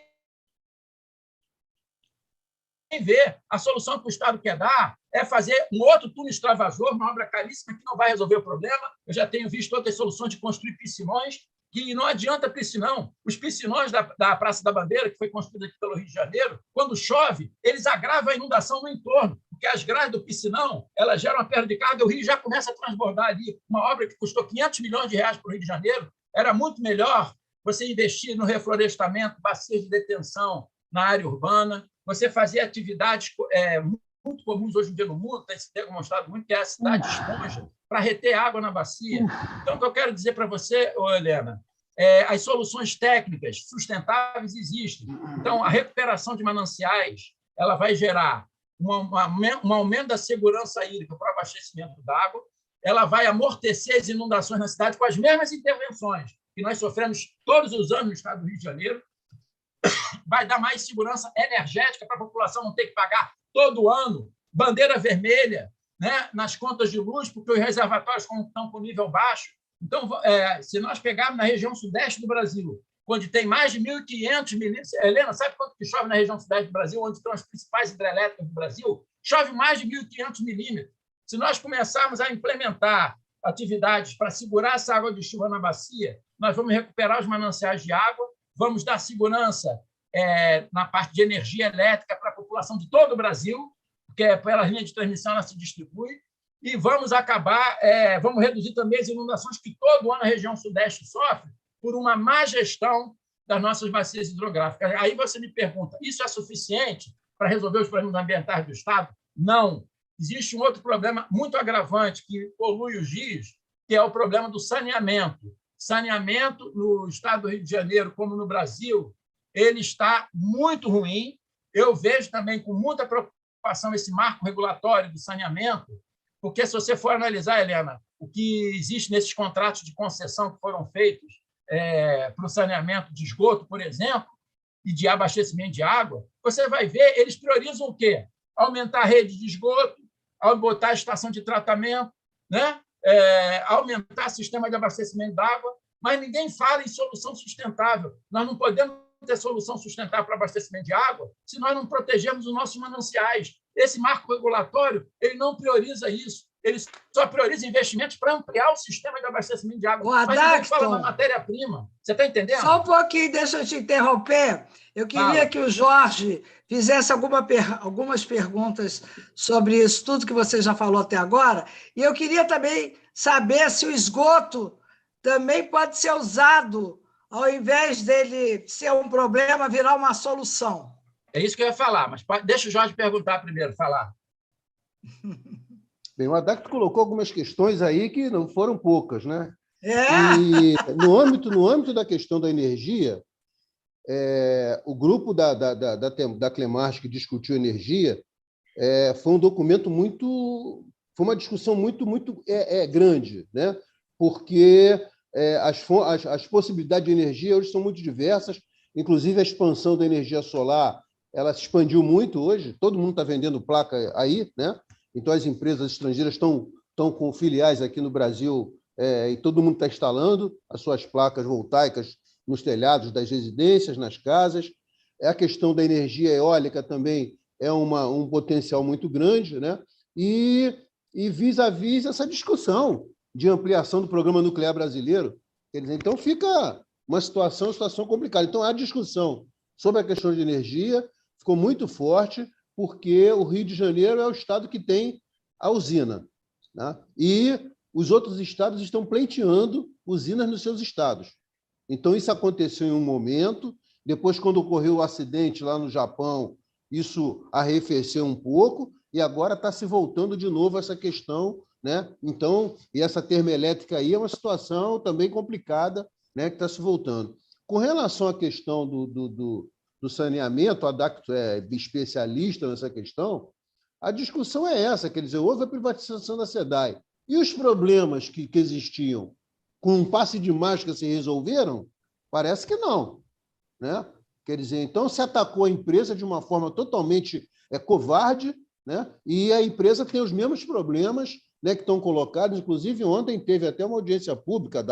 vê. A solução que o Estado quer dar é fazer um outro túnel extravasor, uma obra caríssima que não vai resolver o problema. Eu já tenho visto outras soluções de construir piscinões, que não adianta piscinão. Os piscinões da Praça da Bandeira, que foi construída aqui pelo Rio de Janeiro, quando chove, eles agravam a inundação no entorno, porque as grades do piscinão elas geram uma perda de carga, e o rio já começa a transbordar ali. Uma obra que custou 500 milhões de reais para o Rio de Janeiro, era muito melhor você investir no reflorestamento, bacias de detenção na área urbana, você fazer atividades muito comuns hoje em dia no mundo, tem se demonstrado muito, que é a cidade esponja, para reter água na bacia. Então, o que eu quero dizer para você, Helena, as soluções técnicas sustentáveis existem. Então, a recuperação de mananciais ela vai gerar um aumento da segurança hídrica para o abastecimento d'água, ela vai amortecer as inundações na cidade com as mesmas intervenções que nós sofremos todos os anos no estado do Rio de Janeiro, vai dar mais segurança energética para a população não ter que pagar todo ano bandeira vermelha, né, nas contas de luz, porque os reservatórios estão com nível baixo. Então, se nós pegarmos na região sudeste do Brasil, onde tem mais de 1.500 milímetros... Helena, sabe quanto que chove na região sudeste do Brasil, onde estão as principais hidrelétricas do Brasil? Chove mais de 1.500 milímetros. Se nós começarmos a implementar atividades para segurar essa água de chuva na bacia, nós vamos recuperar os mananciais de água, vamos dar segurança na parte de energia elétrica para a população de todo o Brasil, porque pela linha de transmissão ela se distribui, e vamos vamos reduzir também as inundações que todo ano a região sudeste sofre por uma má gestão das nossas bacias hidrográficas. Aí você me pergunta, isso é suficiente para resolver os problemas ambientais do Estado? Não. Existe um outro problema muito agravante que polui os rios, que é o problema do saneamento. Saneamento no estado do Rio de Janeiro, como no Brasil, ele está muito ruim. Eu vejo também com muita preocupação esse marco regulatório do saneamento, porque se você for analisar, Helena, o que existe nesses contratos de concessão que foram feitos para o saneamento de esgoto, por exemplo, e de abastecimento de água, você vai ver, eles priorizam o quê? Aumentar a rede de esgoto, botar a estação de tratamento, né? Aumentar o sistema de abastecimento d'água, mas ninguém fala em solução sustentável. Nós não podemos ter solução sustentável para abastecimento de água se nós não protegermos os nossos mananciais. Esse marco regulatório ele não prioriza isso. Ele só prioriza investimentos para ampliar o sistema de abastecimento de água. Mas ninguém fala na matéria-prima. Você está entendendo? Só um pouquinho, deixa eu te interromper. Eu queria que o Jorge fizesse algumas perguntas sobre isso tudo que você já falou até agora. E eu queria também saber se o esgoto também pode ser usado, ao invés dele ser um problema, virar uma solução. É isso que eu ia falar, mas deixa o Jorge perguntar primeiro, falar. Bem, o Adacto colocou algumas questões aí que não foram poucas, né? E no âmbito da questão da energia, o grupo da Clemarch que discutiu energia foi um documento foi uma discussão muito grande, né? Porque as possibilidades de energia hoje são muito diversas, inclusive a expansão da energia solar, ela se expandiu muito hoje, todo mundo está vendendo placa aí, né? Então, as empresas estrangeiras estão com filiais aqui no Brasil e todo mundo está instalando as suas placas voltaicas nos telhados das residências, nas casas. A questão da energia eólica também é um potencial muito grande, né? E e vis-à-vis essa discussão de ampliação do programa nuclear brasileiro. Quer dizer, então, fica uma situação complicada. Então, a discussão sobre a questão de energia ficou muito forte, porque o Rio de Janeiro é o estado que tem a usina, né? E os outros estados estão pleiteando usinas nos seus estados. Então, isso aconteceu em um momento, depois, quando ocorreu o acidente lá no Japão, isso arrefeceu um pouco, e agora está se voltando de novo essa questão, né? Então, e essa termoelétrica aí é uma situação também complicada, né, que está se voltando. Com relação à questão do saneamento, a DACTO é especialista nessa questão, a discussão é essa, quer dizer, houve a privatização da SEDAI. E os problemas que existiam com um passe de mágica se resolveram? Parece que não, né? Quer dizer, então se atacou a empresa de uma forma totalmente covarde, né? E a empresa tem os mesmos problemas, né, que estão colocados. Inclusive, ontem teve até uma audiência pública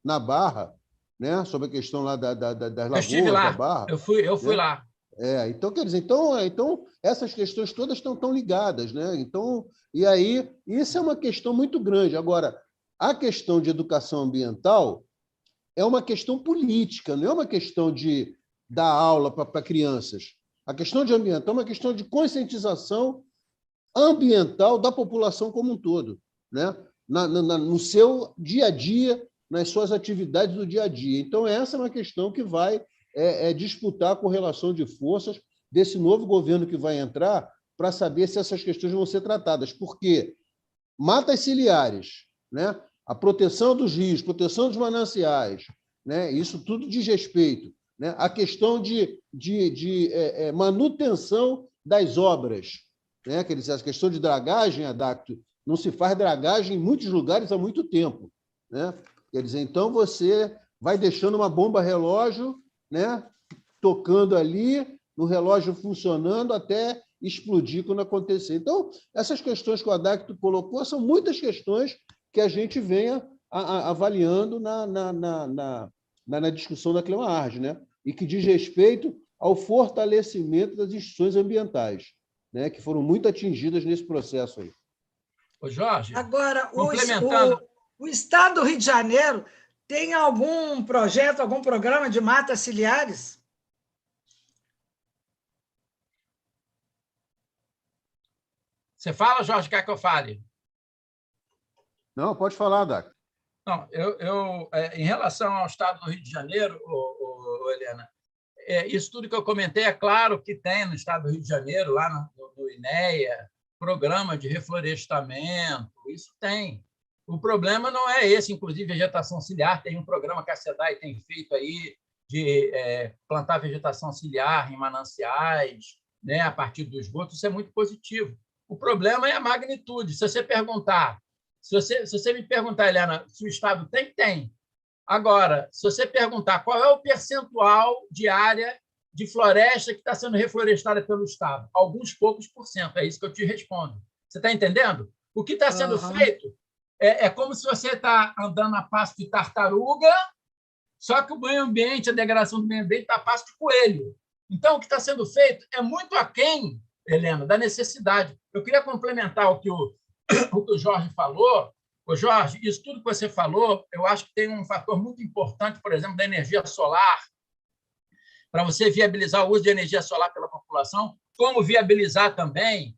na Barra, né, sobre a questão lá das Eu lagoas estive lá, da Barra. eu fui né? lá. Então, quer dizer, então essas questões todas estão tão ligadas, né? Então, e aí, isso é uma questão muito grande. Agora, a questão de educação ambiental é uma questão política, não é uma questão de dar aula para crianças. A questão de ambiental é uma questão de conscientização ambiental da população como um todo, né? No seu dia a dia, nas suas atividades do dia a dia. Então, essa é uma questão que vai disputar a correlação de forças desse novo governo que vai entrar para saber se essas questões vão ser tratadas. Porque matas ciliares, né? A proteção dos rios, proteção dos mananciais, né? Isso tudo diz respeito, né? A questão de manutenção das obras, né? Quer dizer, a questão de dragagem, Adacto, não se faz dragagem em muitos lugares há muito tempo, né? Quer dizer, então você vai deixando uma bomba relógio, né, tocando ali, no relógio funcionando até explodir quando acontecer. Então, essas questões que o Adacto colocou são muitas questões que a gente vem avaliando na discussão da ClimaArde, né? E que diz respeito ao fortalecimento das instituições ambientais, né, que foram muito atingidas nesse processo aí. Ô, Jorge, agora, complementando... o Estado do Rio de Janeiro tem algum projeto, algum programa de matas ciliares? Você fala, Jorge, quer que eu fale? Não, pode falar, Dac. Não, em relação ao Estado do Rio de Janeiro, Helena, isso tudo que eu comentei, é claro que tem no Estado do Rio de Janeiro, lá no INEA, programa de reflorestamento, isso tem. O problema não é esse, inclusive vegetação ciliar, tem um programa que a SEDAI tem feito aí de plantar vegetação ciliar em mananciais, né, a partir do esgoto, isso é muito positivo. O problema é a magnitude. Se você me perguntar, Helena, se o Estado tem. Agora, se você perguntar qual é o percentual de área de floresta que está sendo reflorestada pelo Estado, alguns poucos %, é isso que eu te respondo. Você está entendendo? O que está sendo feito é como se você está andando a passo de tartaruga, só que o meio ambiente, a degradação do meio ambiente está a passo de coelho. Então, o que está sendo feito é muito aquém, Helena, da necessidade. Eu queria complementar o que o Jorge falou. Ô, Jorge, isso tudo que você falou, eu acho que tem um fator muito importante, por exemplo, da energia solar, para você viabilizar o uso de energia solar pela população, como viabilizar também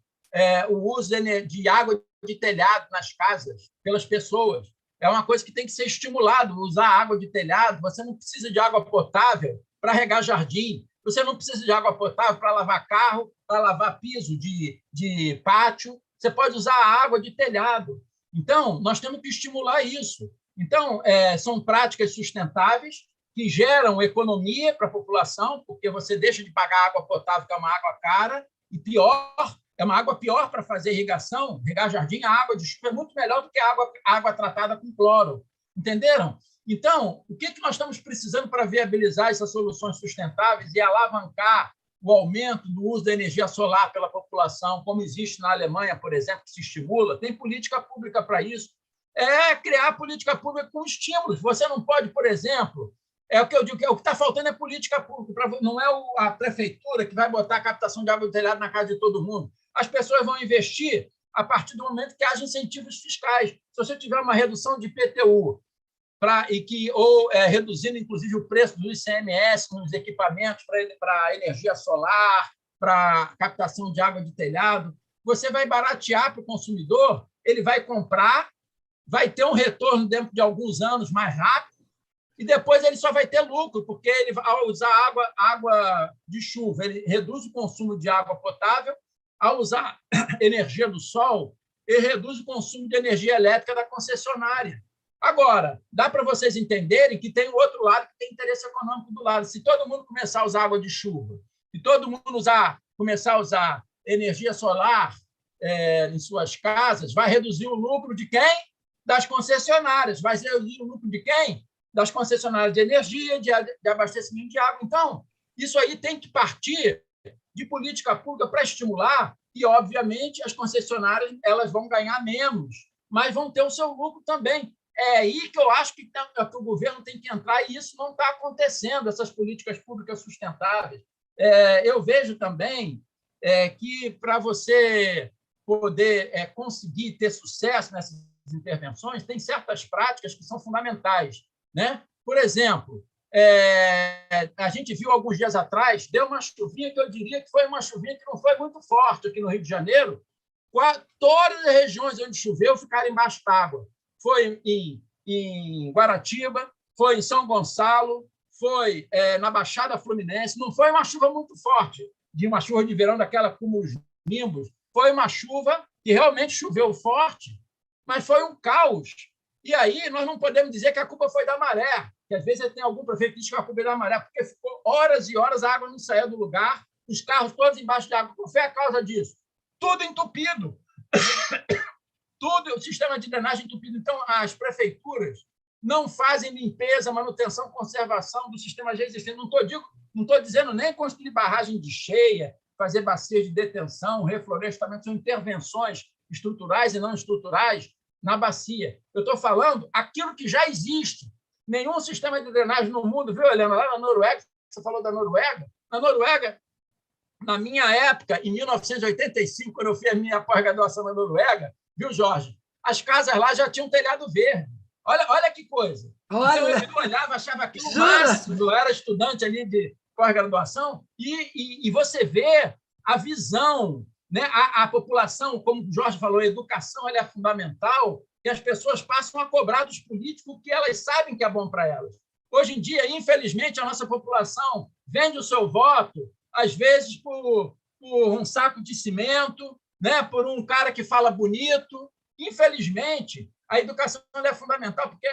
o uso de água de telhado nas casas pelas pessoas. É uma coisa que tem que ser estimulado, usar água de telhado. Você não precisa de água potável para regar jardim, você não precisa de água potável para lavar carro, para lavar piso de pátio, você pode usar a água de telhado. Então, nós temos que estimular isso. Então, são práticas sustentáveis que geram economia para a população, porque você deixa de pagar água potável, que é uma água cara, e pior, é uma água pior para fazer irrigação, regar jardim, a água de chuva é muito melhor do que a água tratada com cloro. Entenderam? Então, o que nós estamos precisando para viabilizar essas soluções sustentáveis e alavancar o aumento do uso da energia solar pela população, como existe na Alemanha, por exemplo, que se estimula? Tem política pública para isso. É criar política pública com estímulos. Você não pode, por exemplo, o que eu digo, o que está faltando é política pública, não é a prefeitura que vai botar a captação de água do telhado na casa de todo mundo. As pessoas vão investir a partir do momento que haja incentivos fiscais. Se você tiver uma redução de IPTU, ou reduzindo, inclusive, o preço do ICMS nos equipamentos para energia solar, para captação de água de telhado, você vai baratear para o consumidor, ele vai comprar, vai ter um retorno dentro de alguns anos mais rápido, e depois ele só vai ter lucro, porque ele, ao usar água de chuva, ele reduz o consumo de água potável, ao usar energia do sol, ele reduz o consumo de energia elétrica da concessionária. Agora, dá para vocês entenderem que tem o outro lado, que tem interesse econômico do lado. Se todo mundo começar a usar água de chuva, se todo mundo começar a usar energia solar em suas casas, vai reduzir o lucro de quem? Das concessionárias. Vai reduzir o lucro de quem? Das concessionárias de energia, de abastecimento de água. Então, isso aí tem que partir de política pública para estimular, e, obviamente, as concessionárias elas vão ganhar menos, mas vão ter o seu lucro também. É aí que eu acho que o governo tem que entrar, e isso não está acontecendo, essas políticas públicas sustentáveis. Eu vejo também que, para você poder conseguir ter sucesso nessas intervenções, tem certas práticas que são fundamentais, né? Por exemplo, a gente viu alguns dias atrás, deu uma chuvinha que eu diria que foi uma chuvinha que não foi muito forte aqui no Rio de Janeiro. Todas as regiões onde choveu ficaram embaixo d'água. Foi em Guaratiba, foi em São Gonçalo, foi na Baixada Fluminense. Não foi uma chuva muito forte, de uma chuva de verão daquela como os nimbos. Foi uma chuva que realmente choveu forte, mas foi um caos. E aí nós não podemos dizer que a culpa foi da maré, que às vezes tem algum prefeito que diz que a culpa é da maré, porque ficou horas e horas, a água não saía do lugar, os carros todos embaixo de água. Qual foi a causa disso? Tudo entupido. Tudo, o sistema de drenagem entupido. Então, as prefeituras não fazem limpeza, manutenção, conservação do sistema já existente. Não estou dizendo nem construir barragem de cheia, fazer bacias de detenção, reflorestamento, são intervenções estruturais e não estruturais na bacia. Eu estou falando aquilo que já existe. Nenhum sistema de drenagem no mundo, viu, Helena? Lá na Noruega, você falou da Noruega. Na Noruega, na minha época, em 1985, quando eu fiz a minha pós-graduação na Noruega, viu, Jorge? As casas lá já tinham telhado verde. Olha que coisa. Olha. Então, eu olhava, achava aquilo máximo. Eu era estudante ali de pós-graduação e você vê a visão, né? A população, como o Jorge falou, a educação ela é fundamental, e as pessoas passam a cobrar dos políticos o que elas sabem que é bom para elas. Hoje em dia, infelizmente, a nossa população vende o seu voto, às vezes, por um saco de cimento, né? Por um cara que fala bonito. Infelizmente, a educação é fundamental, porque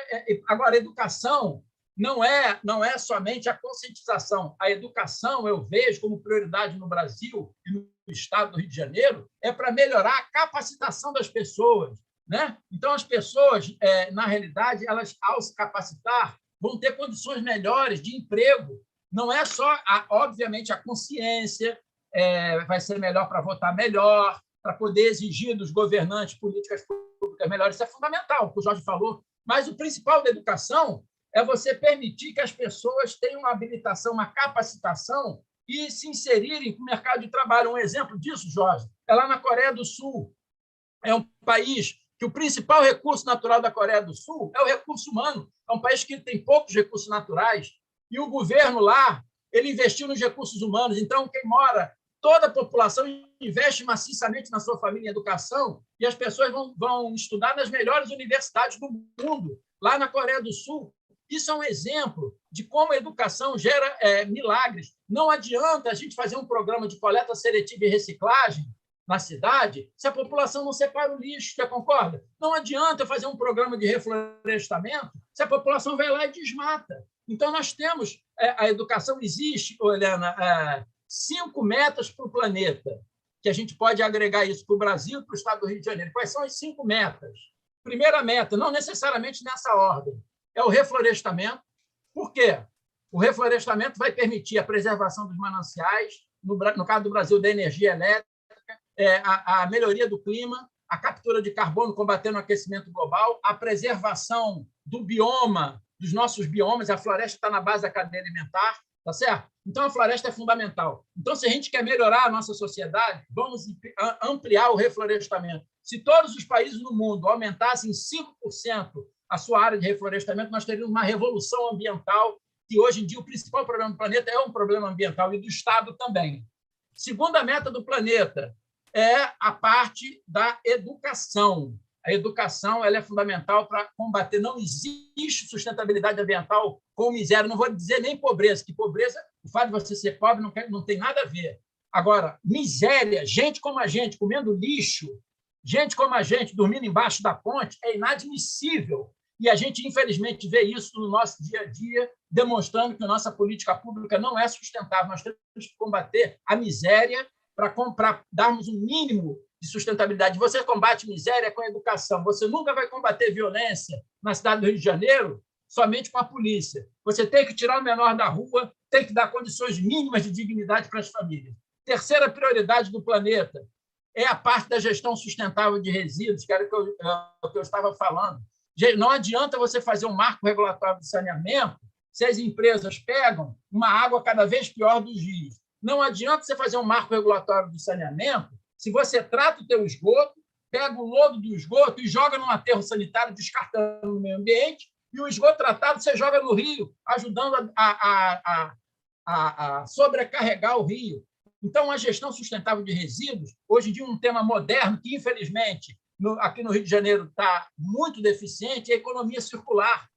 agora a educação não é somente a conscientização. A educação, eu vejo como prioridade no Brasil e no estado do Rio de Janeiro, é para melhorar a capacitação das pessoas, né? Então, as pessoas, na realidade, elas, ao se capacitar, vão ter condições melhores de emprego. Não é só, obviamente, a consciência vai ser melhor para votar melhor, para poder exigir dos governantes políticas públicas melhores. Isso é fundamental, o que o Jorge falou. Mas o principal da educação é você permitir que as pessoas tenham uma habilitação, uma capacitação e se inserirem no mercado de trabalho. Um exemplo disso, Jorge, é lá na Coreia do Sul. É um país que o principal recurso natural da Coreia do Sul é o recurso humano. É um país que tem poucos recursos naturais e o governo lá ele investiu nos recursos humanos. Então, quem mora, toda a população investe maciçamente na sua família em educação e as pessoas vão estudar nas melhores universidades do mundo, lá na Coreia do Sul. Isso é um exemplo de como a educação gera milagres. Não adianta a gente fazer um programa de coleta seletiva e reciclagem na cidade se a população não separa o lixo, você concorda? Não adianta fazer um programa de reflorestamento se a população vai lá e desmata. Então, nós temos... a educação existe, Helena, 5 metas para o planeta, que a gente pode agregar isso para o Brasil e para o estado do Rio de Janeiro. Quais são as 5 metas? Primeira meta, não necessariamente nessa ordem, é o reflorestamento. Por quê? O reflorestamento vai permitir a preservação dos mananciais, no caso do Brasil, da energia elétrica, a melhoria do clima, a captura de carbono combatendo o aquecimento global, a preservação do bioma, dos nossos biomas. A floresta está na base da cadeia alimentar, tá certo? Então, a floresta é fundamental. Então, se a gente quer melhorar a nossa sociedade, vamos ampliar o reflorestamento. Se todos os países do mundo aumentassem 5% a sua área de reflorestamento, nós teríamos uma revolução ambiental, que hoje em dia o principal problema do planeta é um problema ambiental e do Estado também. Segunda meta do planeta é a parte da educação. A educação ela é fundamental para combater. Não existe sustentabilidade ambiental com miséria. Não vou dizer nem pobreza, que pobreza, o fato de você ser pobre não tem nada a ver. Agora, miséria, gente como a gente comendo lixo, gente como a gente dormindo embaixo da ponte, é inadmissível. E a gente, infelizmente, vê isso no nosso dia a dia, demonstrando que a nossa política pública não é sustentável. Nós temos que combater a miséria para darmos um mínimo de sustentabilidade. Você combate miséria com a educação. Você nunca vai combater violência na cidade do Rio de Janeiro somente com a polícia. Você tem que tirar o menor da rua, tem que dar condições mínimas de dignidade para as famílias. Terceira prioridade do planeta é a parte da gestão sustentável de resíduos, que era o que eu estava falando. Não adianta você fazer um marco regulatório de saneamento se as empresas pegam uma água cada vez pior dos rios. Não adianta você fazer um marco regulatório de saneamento se você trata o teu esgoto, pega o lodo do esgoto e joga num aterro sanitário, descartando no meio ambiente, e o esgoto tratado você joga no rio, ajudando a sobrecarregar o rio. Então, a gestão sustentável de resíduos, hoje em dia, um tema moderno que, infelizmente, aqui no Rio de Janeiro está muito deficiente, é a economia circular.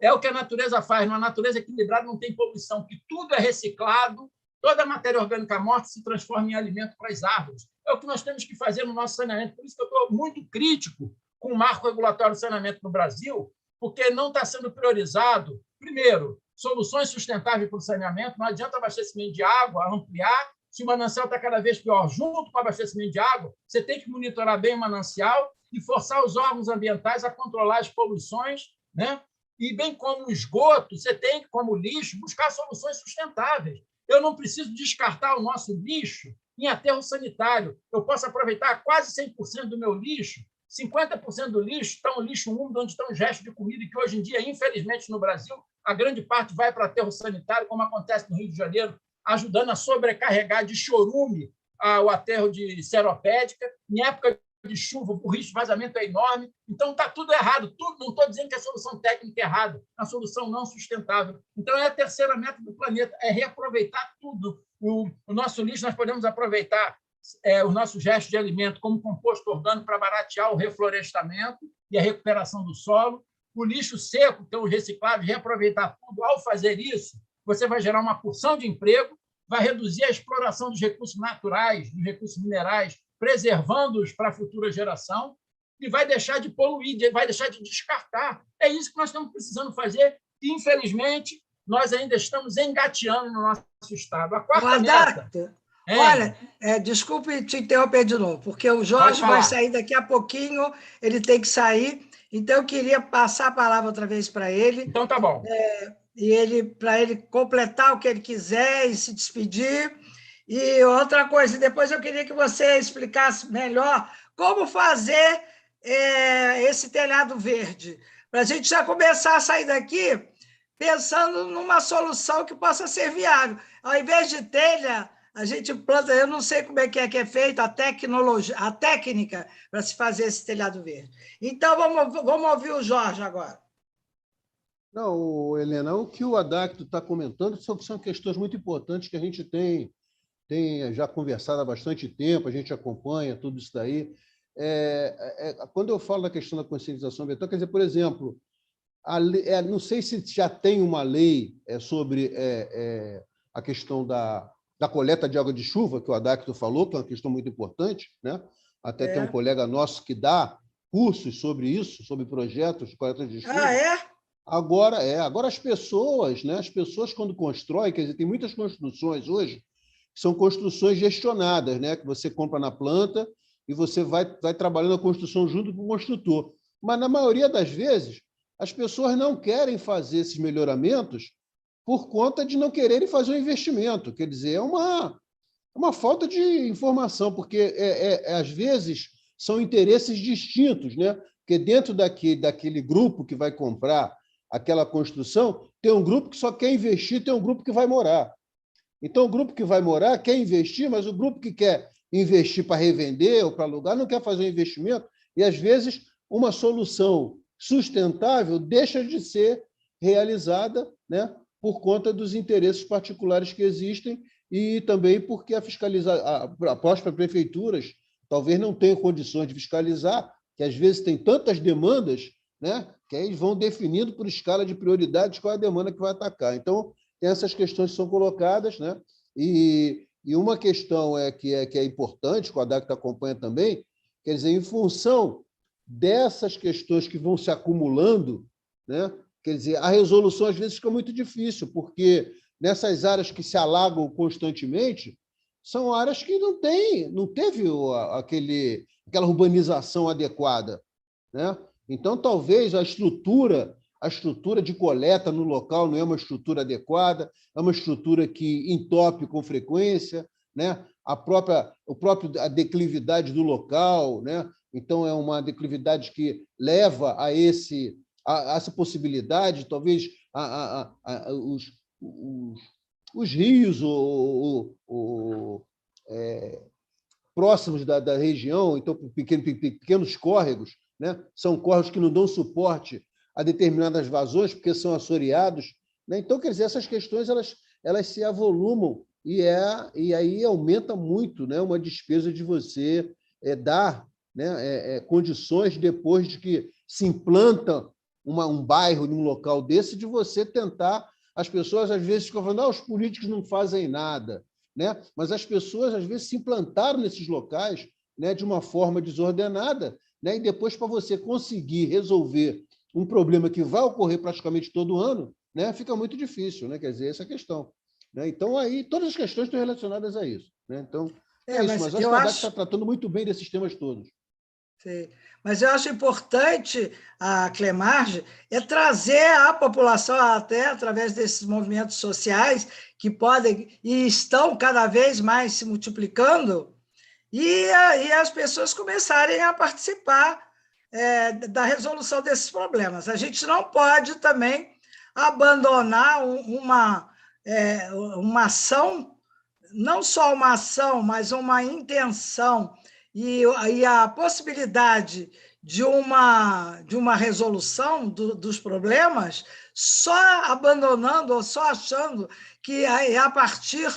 É o que a natureza faz. Numa natureza equilibrada não tem poluição, que tudo é reciclado, toda a matéria orgânica morta se transforma em alimento para as árvores. É o que nós temos que fazer no nosso saneamento. Por isso que eu estou muito crítico com o marco regulatório de saneamento no Brasil, porque não está sendo priorizado, primeiro, soluções sustentáveis para o saneamento. Não adianta abastecimento de água, ampliar, se o manancial está cada vez pior. Junto com o abastecimento de água, você tem que monitorar bem o manancial e forçar os órgãos ambientais a controlar as poluições, né? E bem como o esgoto, você tem que, como lixo, buscar soluções sustentáveis. Eu não preciso descartar o nosso lixo em aterro sanitário. Eu posso aproveitar quase 100% do meu lixo. 50% do lixo está um lixo úmido, onde estão os restos de comida, e que hoje em dia, infelizmente, no Brasil, a grande parte vai para aterro sanitário, como acontece no Rio de Janeiro, ajudando a sobrecarregar de chorume o aterro de Seropédica. Em época de chuva, o risco de vazamento é enorme. Então, está tudo errado. Não estou dizendo que a solução técnica é errada, é uma solução não sustentável. Então, é a terceira meta do planeta, é reaproveitar tudo. O nosso lixo, nós podemos aproveitar os nossos restos de alimento como composto orgânico para baratear o reflorestamento e a recuperação do solo. O lixo seco, que é o reciclável, reaproveitar tudo. Ao fazer isso, você vai gerar uma porção de emprego, vai reduzir a exploração dos recursos naturais, dos recursos minerais, preservando-os para a futura geração, e vai deixar de poluir, vai deixar de descartar. É isso que nós estamos precisando fazer, e, infelizmente, nós ainda estamos engateando no nosso Estado. A quarta meta... Olha, desculpe te interromper de novo, porque o Jorge vai sair daqui a pouquinho, ele tem que sair, então eu queria passar a palavra outra vez para ele. Então, tá bom. Para ele completar o que ele quiser e se despedir. E outra coisa, depois eu queria que você explicasse melhor como fazer esse telhado verde, para a gente já começar a sair daqui pensando numa solução que possa ser viável. Ao invés de telha, a gente planta, eu não sei como é que é feita a tecnologia, a técnica para se fazer esse telhado verde. Então, vamos ouvir o Jorge agora. Não, Helena, o que o Adacto está comentando são questões muito importantes que a gente tem já conversado há bastante tempo, a gente acompanha tudo isso daí. Quando eu falo da questão da conscientização ambiental, quer dizer, por exemplo, não sei se já tem uma lei sobre a questão da coleta de água de chuva, que o Adacto falou, que é uma questão muito importante, né? Até tem um colega nosso que dá cursos sobre isso, sobre projetos de coleta de chuva. Ah, é? Agora as pessoas, né? As pessoas quando constroem, quer dizer, tem muitas construções hoje que são construções gestionadas, né? Que você compra na planta e você vai trabalhando a construção junto com o construtor. Mas, na maioria das vezes, as pessoas não querem fazer esses melhoramentos por conta de não quererem fazer um investimento. Quer dizer, é uma falta de informação, porque, às vezes, são interesses distintos, né? Porque dentro daquele grupo que vai comprar aquela construção, tem um grupo que só quer investir, tem um grupo que vai morar. Então, o grupo que vai morar quer investir, mas o grupo que quer investir para revender ou para alugar, não quer fazer um investimento, e, às vezes, uma solução sustentável deixa de ser realizada, né, por conta dos interesses particulares que existem e também porque as próprias prefeituras talvez não tenham condições de fiscalizar, que às vezes tem tantas demandas, né, que aí eles vão definindo por escala de prioridades qual é a demanda que vai atacar. Então, tem essas questões que são colocadas, né, e uma questão que é importante, que o ADACT acompanha também, quer dizer, em função dessas questões que vão se acumulando, né, quer dizer, a resolução às vezes fica muito difícil, porque nessas áreas que se alagam constantemente, são áreas que não teve aquela urbanização adequada, né? Então, talvez a estrutura de coleta no local não é uma estrutura adequada, é uma estrutura que entope com frequência, né? A declividade do local, né? Então, é uma declividade que leva a essa possibilidade, talvez os rios próximos da região, então, pequenos córregos, né? São córregos que não dão suporte a determinadas vazões, porque são assoreados, né? Então, quer dizer, essas questões elas se avolumam e aí aumenta muito, né, uma despesa de você dar, né, condições, depois de que se implanta um bairro, num local desse, de você tentar... As pessoas, às vezes, ficam falando os políticos não fazem nada, né? Mas as pessoas, às vezes, se implantaram nesses locais, né, de uma forma desordenada, né? E depois, para você conseguir resolver um problema que vai ocorrer praticamente todo ano, né, fica muito difícil, né? Quer dizer, essa é a questão, né? Então, aí, todas as questões estão relacionadas a isso, né? Então, é isso, mas acho que o ADACT está tratando muito bem desses temas todos. Sim. Mas eu acho importante, a Clemarge, trazer a população, até através desses movimentos sociais, que podem e estão cada vez mais se multiplicando, e aí as pessoas começarem a participar da resolução desses problemas. A gente não pode também abandonar uma ação, não só uma ação, mas uma intenção, e a possibilidade de uma resolução dos problemas, só abandonando ou só achando que é a partir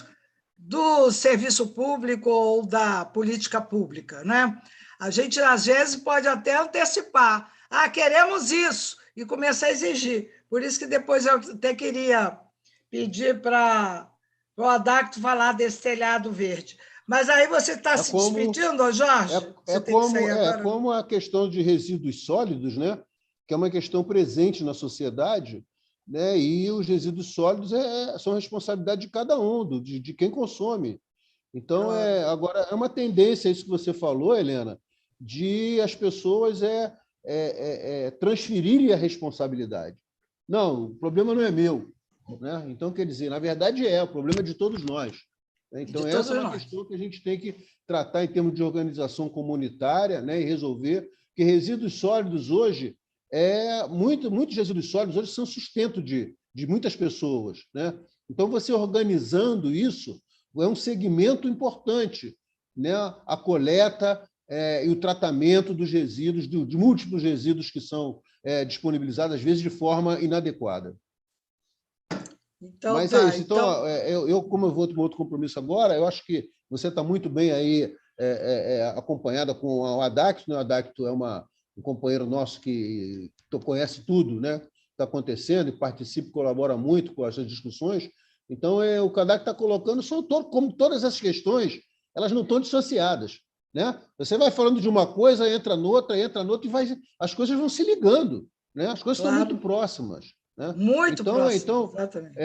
do serviço público ou da política pública, né? A gente, às vezes, pode até antecipar. Queremos isso, e começar a exigir. Por isso que depois eu até queria pedir para o ADACT falar desse telhado verde. Mas aí você está se despedindo, Jorge? Como a questão de resíduos sólidos, né? Que é uma questão presente na sociedade, né? E os resíduos sólidos são responsabilidade de cada um, de quem consome. Então, agora, é uma tendência, isso que você falou, Helena, de as pessoas transferirem a responsabilidade. Não, o problema não é meu, né? Então, quer dizer, na verdade o problema é de todos nós. Então, essa é uma questão que a gente tem que tratar em termos de organização comunitária, né, e resolver, porque resíduos sólidos hoje, muitos resíduos sólidos hoje são sustento de muitas pessoas, né? Então, você organizando isso, é um segmento importante, né? A coleta e o tratamento dos resíduos, de múltiplos resíduos que são disponibilizados, às vezes, de forma inadequada. Então, mas é isso. Então, eu, como eu vou ter um outro compromisso agora, eu acho que você está muito bem aí acompanhada com o ADACT, né? O ADACT é um companheiro nosso que conhece tudo, né? Está acontecendo e participa e colabora muito com essas discussões. Então, o que o ADACT está colocando como todas essas questões, elas não estão dissociadas, né? Você vai falando de uma coisa, entra noutra, e as coisas vão se ligando, né? As coisas estão muito próximas. Né? Muito próximo, exatamente.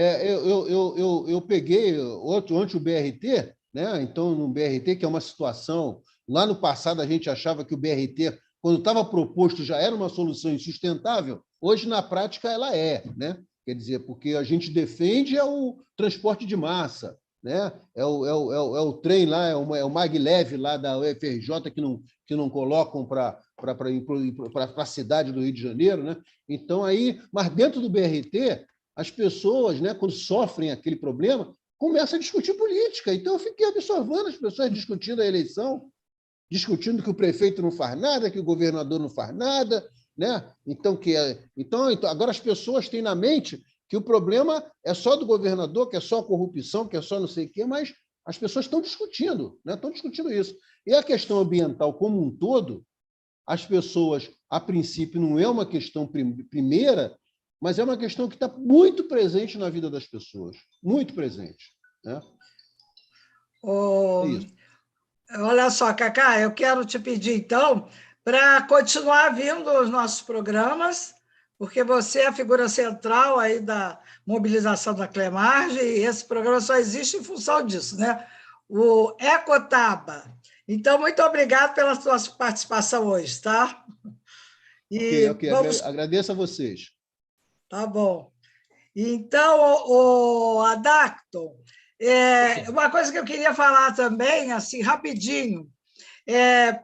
Eu peguei ontem o BRT, né? Então, no BRT, que é uma situação... Lá no passado, a gente achava que o BRT, quando estava proposto, já era uma solução insustentável. Hoje, na prática, ela né? Quer dizer, porque a gente defende o transporte de massa, né? É o trem lá, é o maglev lá da UFRJ que não colocam para a cidade do Rio de Janeiro, né? Então, mas dentro do BRT, as pessoas, né, quando sofrem aquele problema, começa a discutir política. Então, eu fiquei observando as pessoas discutindo a eleição, discutindo que o prefeito não faz nada, que o governador não faz nada, né? Então, agora as pessoas têm na mente que o problema é só do governador, que é só a corrupção, que é só não sei o quê, mas as pessoas estão discutindo, né? Estão discutindo isso. E a questão ambiental como um todo, as pessoas, a princípio, não é uma questão primeira, mas é uma questão que está muito presente na vida das pessoas, muito presente, né? É isso. Olha só, Cacá, eu quero te pedir, então, para continuar vindo os nossos programas, porque você é a figura central aí da mobilização da Clemarge, e esse programa só existe em função disso, né? O Ecotaba. Então, muito obrigado pela sua participação hoje, tá? E Ok. vamos... Agradeço a vocês. Tá bom. Então, o Adacto, uma coisa que eu queria falar também, assim, rapidinho,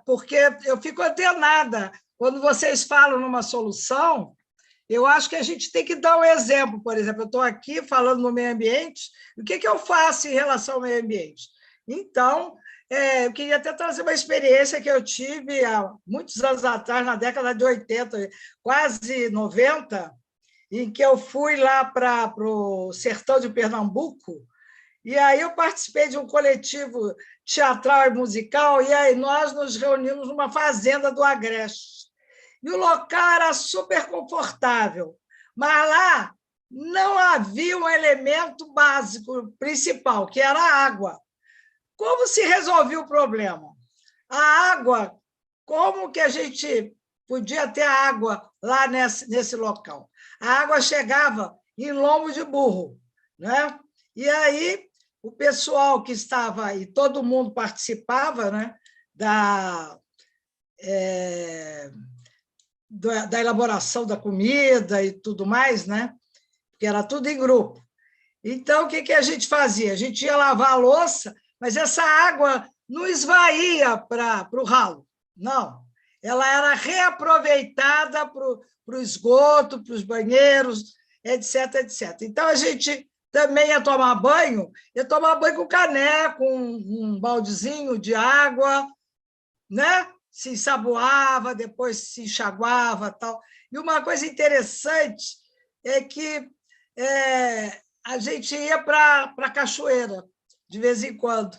porque eu fico antenada. Quando vocês falam numa solução, eu acho que a gente tem que dar um exemplo. Por exemplo, eu estou aqui falando no meio ambiente, o que eu faço em relação ao meio ambiente? Então, eu queria até trazer uma experiência que eu tive há muitos anos atrás, na década de 80, quase 90, em que eu fui lá para o sertão de Pernambuco, e aí eu participei de um coletivo teatral e musical, e aí nós nos reunimos numa fazenda do Agreste. E o local era super confortável, mas lá não havia um elemento básico, principal, que era a água. Como se resolvia o problema? A água, como que a gente podia ter água lá nesse local? A água chegava em lombo de burro, né? E aí o pessoal que estava, e todo mundo participava, né, da elaboração da comida e tudo mais, né? Porque era tudo em grupo. Então, o que a gente fazia? A gente ia lavar a louça, mas essa água não esvaía para o ralo, não. Ela era reaproveitada para o esgoto, para os banheiros, etc, etc. Então, a gente também ia tomar banho com caneco, um baldezinho de água, né? Se ensaboava, depois se enxaguava, tal. E uma coisa interessante é que a gente ia para a cachoeira, de vez em quando,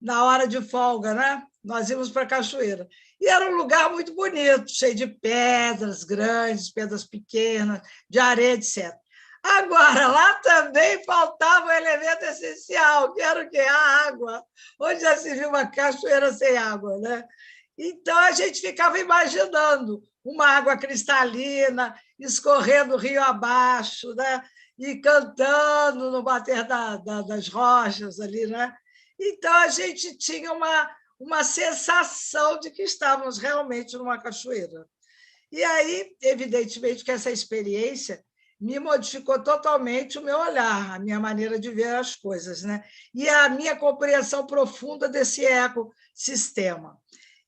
na hora de folga, né? Nós íamos para a cachoeira. E era um lugar muito bonito, cheio de pedras grandes, pedras pequenas, de areia, etc. Agora, lá também faltava um elemento essencial, que era o quê? A água. Onde já se viu uma cachoeira sem água, né? Então, a gente ficava imaginando uma água cristalina escorrendo rio abaixo, né? E cantando no bater das rochas ali, né? Então, a gente tinha uma sensação de que estávamos realmente numa cachoeira. E aí, evidentemente, que essa experiência me modificou totalmente o meu olhar, a minha maneira de ver as coisas, né? E a minha compreensão profunda desse ecossistema.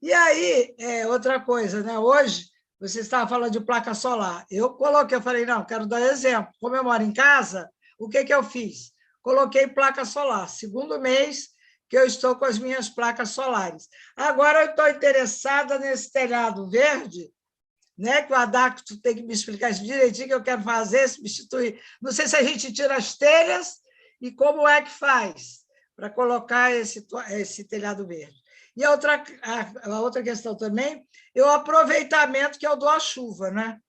E aí, outra coisa, né? Hoje, você estava falando de placa solar. Eu falei, não, quero dar exemplo. Como eu moro em casa, o que eu fiz? Coloquei placa solar. Segundo mês que eu estou com as minhas placas solares. Agora eu estou interessada nesse telhado verde, né? Que o Adacto tem que me explicar isso direitinho, que eu quero fazer, substituir. Não sei se a gente tira as telhas e como é que faz para colocar esse telhado verde. E a outra questão também é o aproveitamento que eu dou à chuva, né?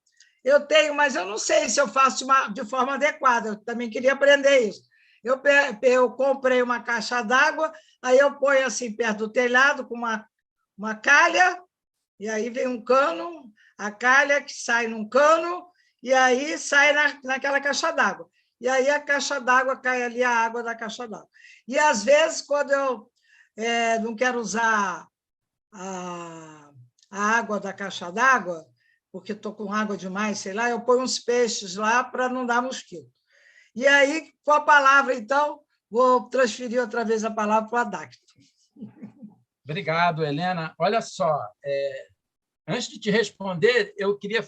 Eu tenho, mas eu não sei se eu faço de forma adequada, eu também queria aprender isso. Eu comprei uma caixa d'água, aí eu ponho assim perto do telhado com uma calha, e aí vem um cano, a calha que sai num cano, e aí sai naquela caixa d'água. E aí a caixa d'água cai ali, a água da caixa d'água. E, às vezes, quando eu não quero usar a água da caixa d'água, porque estou com água demais, sei lá, eu ponho uns peixes lá para não dar mosquito. E aí, com a palavra, então, vou transferir outra vez a palavra para o Adacto. Obrigado, Helena. Olha só, Antes de te responder, eu queria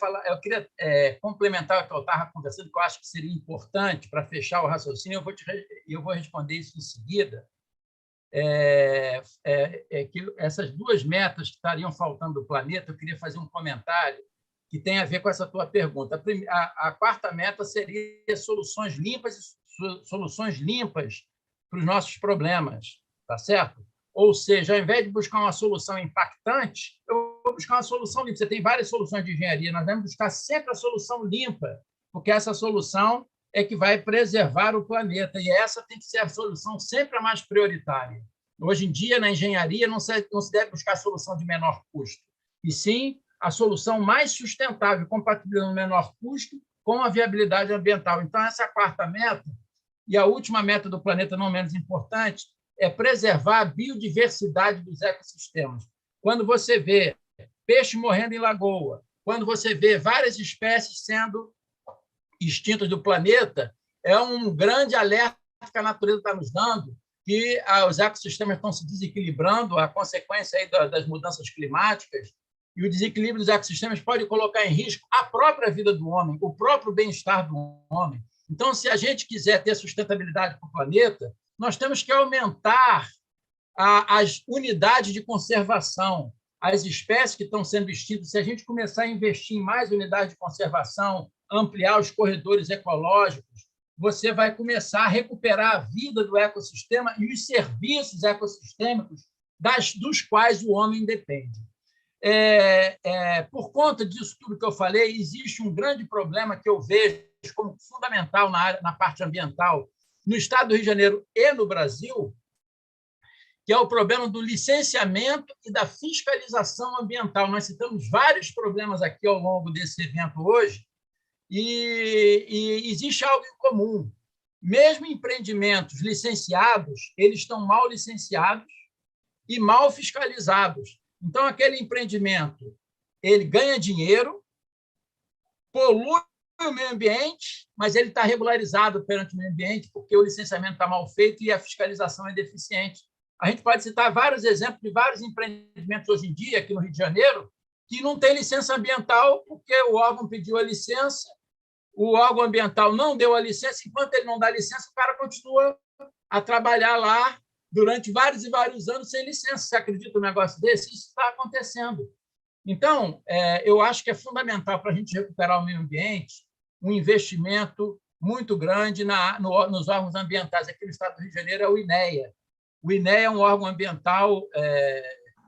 complementar o que eu estava conversando, que eu acho que seria importante para fechar o raciocínio. Eu vou responder isso em seguida. Que essas duas metas que estariam faltando do planeta, eu queria fazer um comentário que tem a ver com essa tua pergunta. A quarta meta seria soluções limpas para os nossos problemas, tá certo? Ou seja, ao invés de buscar uma solução impactante, eu vou buscar uma solução limpa. Você tem várias soluções de engenharia, nós vamos buscar sempre a solução limpa, porque essa solução é que vai preservar o planeta, e essa tem que ser a solução sempre a mais prioritária. Hoje em dia, na engenharia, não se deve buscar a solução de menor custo, e sim a solução mais sustentável, compatível no menor custo com a viabilidade ambiental. Então, essa é a quarta meta. E a última meta do planeta, não menos importante, é preservar a biodiversidade dos ecossistemas. Quando você vê peixe morrendo em lagoa, quando você vê várias espécies sendo extintas do planeta, é um grande alerta que a natureza está nos dando, que os ecossistemas estão se desequilibrando, a consequência aí das mudanças climáticas, e o desequilíbrio dos ecossistemas pode colocar em risco a própria vida do homem, o próprio bem-estar do homem. Então, se a gente quiser ter sustentabilidade para o planeta, nós temos que aumentar as unidades de conservação, as espécies que estão sendo extintas. Se a gente começar a investir em mais unidades de conservação, ampliar os corredores ecológicos, você vai começar a recuperar a vida do ecossistema e os serviços ecossistêmicos dos quais o homem depende. Por conta disso tudo que eu falei, existe um grande problema que eu vejo como fundamental na parte ambiental no estado do Rio de Janeiro e no Brasil, que é o problema do licenciamento e da fiscalização ambiental. Nós citamos vários problemas aqui ao longo desse evento hoje, e existe algo em comum. Mesmo empreendimentos licenciados, eles estão mal licenciados e mal fiscalizados. Então, aquele empreendimento ele ganha dinheiro, polui o meio ambiente, mas ele está regularizado perante o meio ambiente porque o licenciamento está mal feito e a fiscalização é deficiente. A gente pode citar vários exemplos de vários empreendimentos hoje em dia, aqui no Rio de Janeiro, que não tem licença ambiental porque o órgão pediu a licença, o órgão ambiental não deu a licença, enquanto ele não dá licença, o cara continua a trabalhar lá durante vários e vários anos sem licença. Você acredita num negócio desse? Isso está acontecendo. Então, eu acho que é fundamental para a gente recuperar o meio ambiente um investimento muito grande nos órgãos ambientais. Aqui no estado do Rio de Janeiro é o INEA. O INEA é um órgão ambiental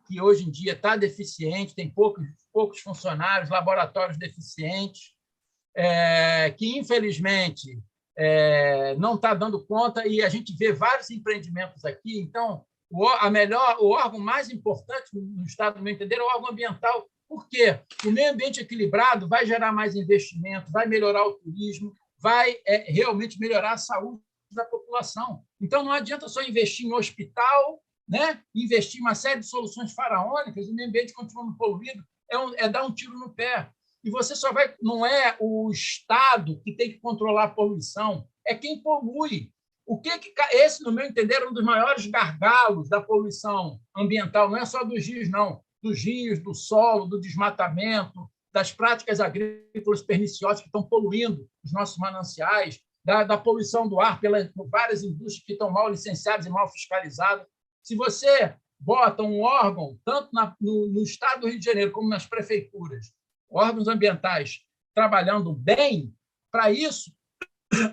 que hoje em dia está deficiente, tem poucos funcionários, laboratórios deficientes, que, infelizmente, não está dando conta, e a gente vê vários empreendimentos aqui. Então, o órgão mais importante no estado, no meu entender, é o órgão ambiental. Por quê? O meio ambiente equilibrado vai gerar mais investimento, vai melhorar o turismo, vai realmente melhorar a saúde da população. Então, não adianta só investir em hospital, né? Investir em uma série de soluções faraônicas, e o meio ambiente continuando poluído, é dar um tiro no pé. E você só vai... Não é o Estado que tem que controlar a poluição, é quem polui. Esse, no meu entender, é um dos maiores gargalos da poluição ambiental. Não é só dos rios, não. Dos rios, do solo, do desmatamento, das práticas agrícolas perniciosas que estão poluindo os nossos mananciais, da poluição do ar por várias indústrias que estão mal licenciadas e mal fiscalizadas. Se você bota um órgão, tanto no estado do Rio de Janeiro como nas prefeituras, órgãos ambientais trabalhando bem, para isso,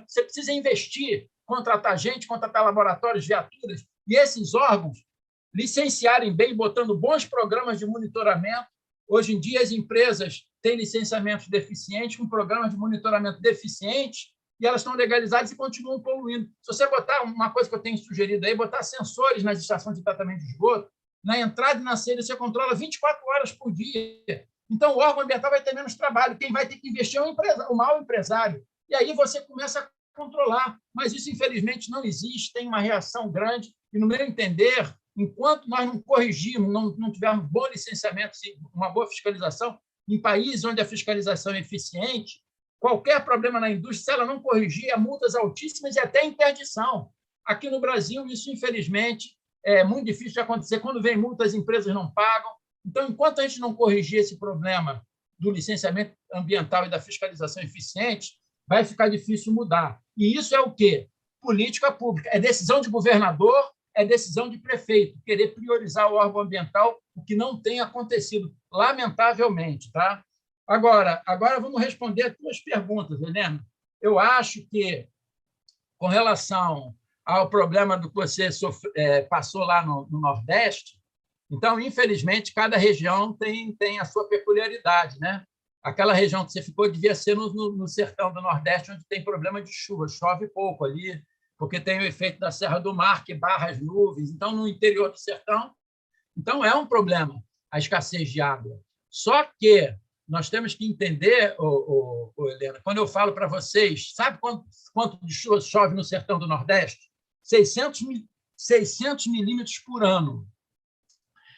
você precisa investir, contratar gente, contratar laboratórios, viaturas, e esses órgãos licenciarem bem, botando bons programas de monitoramento. Hoje em dia, as empresas têm licenciamentos deficientes, com programas de monitoramento deficientes, e elas estão legalizadas e continuam poluindo. Se você botar uma coisa que eu tenho sugerido aí, botar sensores nas estações de tratamento de esgoto, na entrada e na saída você controla 24 horas por dia. Então, o órgão ambiental vai ter menos trabalho. Quem vai ter que investir é o mau empresário. E aí você começa a controlar. Mas isso, infelizmente, não existe, tem uma reação grande. E, no meu entender, enquanto nós não corrigirmos, não tivermos bom licenciamento, uma boa fiscalização, em países onde a fiscalização é eficiente, qualquer problema na indústria, se ela não corrigir, há multas altíssimas e até interdição. Aqui no Brasil, isso, infelizmente, é muito difícil de acontecer. Quando vem multa, as empresas não pagam. Então, enquanto a gente não corrigir esse problema do licenciamento ambiental e da fiscalização eficiente, vai ficar difícil mudar. E isso é o quê? Política pública. É decisão de governador, é decisão de prefeito, querer priorizar o órgão ambiental, o que não tem acontecido, lamentavelmente. Tá? Agora vamos responder as tuas perguntas, Helena. Eu acho que, com relação ao problema do que você passou lá no Nordeste, então, infelizmente, cada região tem a sua peculiaridade, né? Aquela região que você ficou devia ser no sertão do Nordeste, onde tem problema de chuva, chove pouco ali, porque tem o efeito da Serra do Mar, que barra as nuvens. Então, no interior do sertão, então é um problema a escassez de água. Só que nós temos que entender, Helena, quando eu falo para vocês, sabe quanto de chuva chove no sertão do Nordeste? 600 milímetros por ano.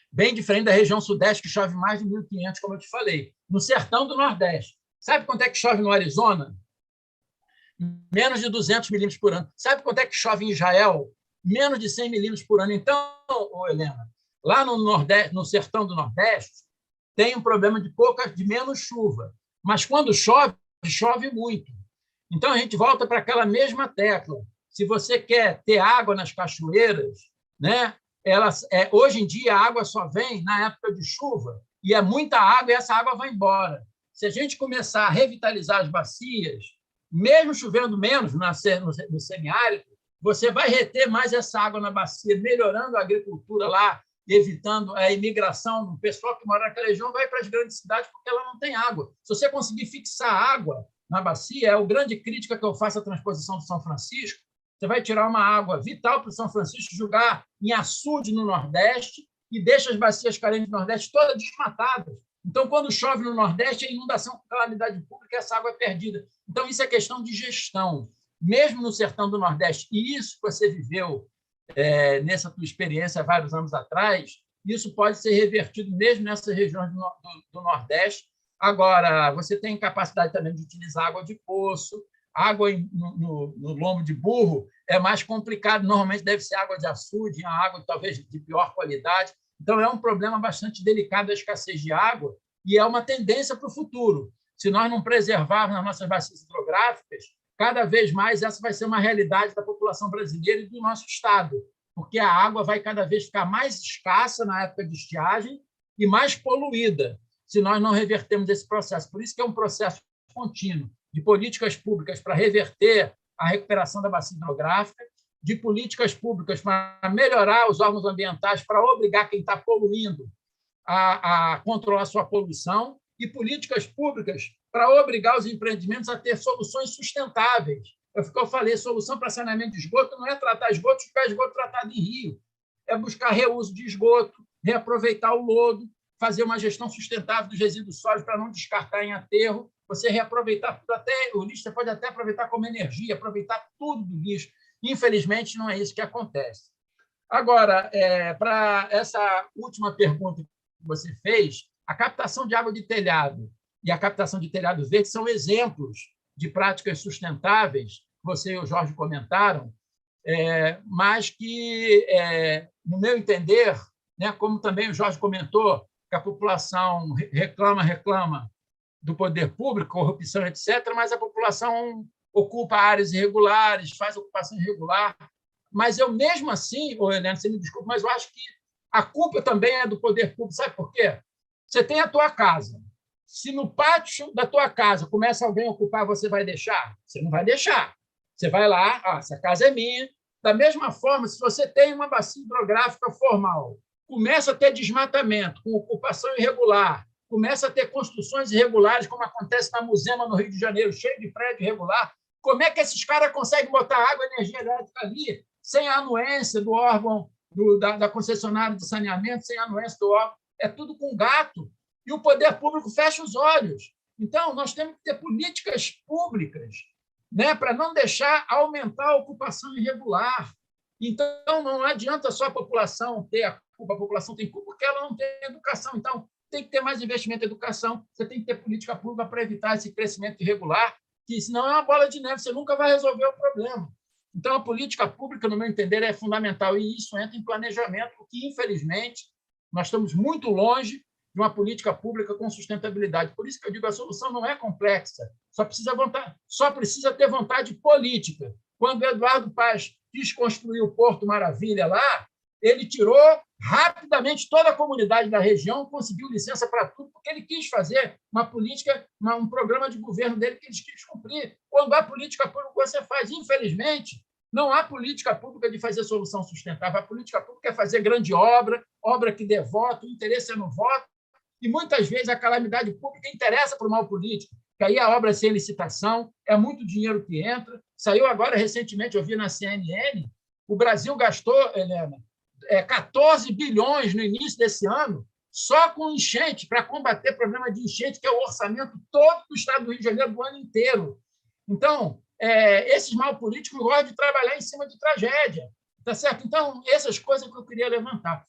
Bem diferente da região Sudeste, que chove mais de 1.500, como eu te falei. No sertão do Nordeste. Sabe quanto é que chove no Arizona? Menos de 200 milímetros por ano. Sabe quanto é que chove em Israel? Menos de 100 milímetros por ano. Então, Helena, lá no Nordeste, no sertão do Nordeste, tem um problema de menos chuva. Mas quando chove, chove muito. Então, a gente volta para aquela mesma tecla. Se você quer ter água nas cachoeiras, né? Hoje em dia, a água só vem na época de chuva, e é muita água, e essa água vai embora. Se a gente começar a revitalizar as bacias, mesmo chovendo menos no semiárido, você vai reter mais essa água na bacia, melhorando a agricultura lá, evitando a imigração do pessoal que mora naquela região, vai para as grandes cidades porque ela não tem água. Se você conseguir fixar água na bacia, é a grande crítica que eu faço à transposição do São Francisco. Você vai tirar uma água vital para o São Francisco, jogar em açude no Nordeste e deixa as bacias carentes do Nordeste todas desmatadas. Então, quando chove no Nordeste, a inundação, calamidade pública, essa água é perdida. Então, isso é questão de gestão, mesmo no sertão do Nordeste. E isso que você viveu nessa tua experiência há vários anos atrás, isso pode ser revertido mesmo nessas regiões do Nordeste. Agora, você tem capacidade também de utilizar água de poço. Água no lombo de burro é mais complicado. Normalmente deve ser água de açude, uma água talvez de pior qualidade. Então, é um problema bastante delicado a escassez de água e é uma tendência para o futuro. Se nós não preservarmos as nossas bacias hidrográficas, cada vez mais essa vai ser uma realidade da população brasileira e do nosso Estado, porque a água vai cada vez ficar mais escassa na época de estiagem e mais poluída, se nós não revertermos esse processo. Por isso que é um processo contínuo de políticas públicas para reverter a recuperação da bacia hidrográfica, de políticas públicas para melhorar os órgãos ambientais, para obrigar quem está poluindo a controlar sua poluição, e políticas públicas para obrigar os empreendimentos a ter soluções sustentáveis. Eu falei, solução para saneamento de esgoto não é tratar esgoto, jogar esgoto tratado em rio, é buscar reuso de esgoto, reaproveitar o lodo, fazer uma gestão sustentável dos resíduos sólidos para não descartar em aterro, você reaproveitar tudo, até o lixo você pode até aproveitar como energia, aproveitar tudo do lixo. Infelizmente, não é isso que acontece. Agora, para essa última pergunta que você fez, a captação de água de telhado e a captação de telhado verde são exemplos de práticas sustentáveis, você e o Jorge comentaram, mas que, no meu entender, né, como também o Jorge comentou, que a população reclama do poder público, corrupção, etc., mas a população ocupa áreas irregulares, faz ocupação irregular. Mas eu, mesmo assim, Helena, você me desculpa, mas eu acho que a culpa também é do poder público. Sabe por quê? Você tem a tua casa. Se no pátio da tua casa começa alguém a ocupar, você vai deixar? Você não vai deixar. Você vai lá, essa casa é minha. Da mesma forma, se você tem uma bacia hidrográfica formal, começa a ter desmatamento, com ocupação irregular, começa a ter construções irregulares, como acontece na Muzema, no Rio de Janeiro, cheio de prédio irregular, como é que esses caras conseguem botar água e energia elétrica ali sem a anuência do órgão da concessionária de saneamento, sem a anuência do órgão? É tudo com gato. E o poder público fecha os olhos. Então, nós temos que ter políticas públicas, né, para não deixar aumentar a ocupação irregular. Então, não adianta só a população ter a culpa, a população tem culpa porque ela não tem educação. Então, tem que ter mais investimento em educação, você tem que ter política pública para evitar esse crescimento irregular, que senão é uma bola de neve, você nunca vai resolver o problema. Então, a política pública, no meu entender, é fundamental, e isso entra em planejamento, porque, infelizmente, nós estamos muito longe de uma política pública com sustentabilidade. Por isso que eu digo, a solução não é complexa, só precisa ter vontade política. Quando o Eduardo Paes quis construir o Porto Maravilha lá, ele tirou rapidamente toda a comunidade da região, conseguiu licença para tudo, porque ele quis fazer uma política, um programa de governo dele que ele quis cumprir. Quando há política pública, você faz. Infelizmente, não há política pública de fazer solução sustentável. A política pública é fazer grande obra, obra que dê voto, o interesse é no voto, e muitas vezes a calamidade pública interessa para o mal político, que aí a obra é sem licitação, é muito dinheiro que entra. Saiu agora, recentemente, eu vi na CNN, o Brasil gastou, Helena, 14 bilhões no início desse ano só com enchente, para combater problema de enchente, que é o orçamento todo do Estado do Rio de Janeiro do ano inteiro. Então, esses mal políticos gostam de trabalhar em cima de tragédia. Tá certo? Então, essas coisas que eu queria levantar.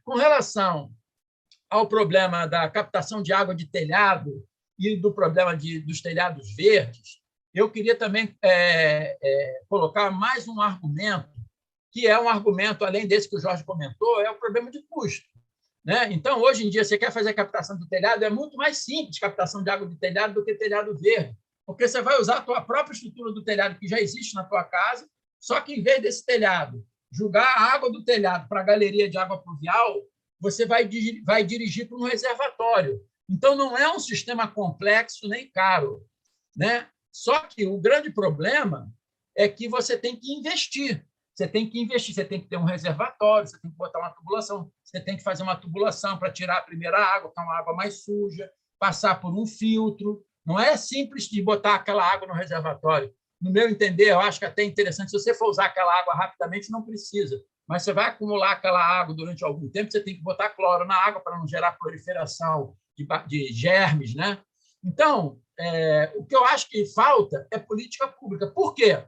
Com relação ao problema da captação de água de telhado e do problema dos telhados verdes, eu queria também colocar mais um argumento, que é um argumento, além desse que o Jorge comentou, é o problema de custo. Né? Então, hoje em dia, você quer fazer captação de telhado, é muito mais simples captação de água de telhado do que telhado verde, porque você vai usar a tua própria estrutura do telhado que já existe na tua casa, só que, em vez desse telhado jogar a água do telhado para a galeria de água pluvial, você vai dirigir para um reservatório. Então, não é um sistema complexo nem caro. Né? Só que o grande problema é que você tem que investir. Você tem que ter um reservatório, você tem que botar uma tubulação, você tem que fazer uma tubulação para tirar a primeira água, que é uma água mais suja, passar por um filtro. Não é simples de botar aquela água no reservatório. No meu entender, eu acho que até interessante, se você for usar aquela água rapidamente, não precisa, mas você vai acumular aquela água durante algum tempo, você tem que botar cloro na água para não gerar proliferação de germes. Né? Então, o que eu acho que falta é política pública. Por quê?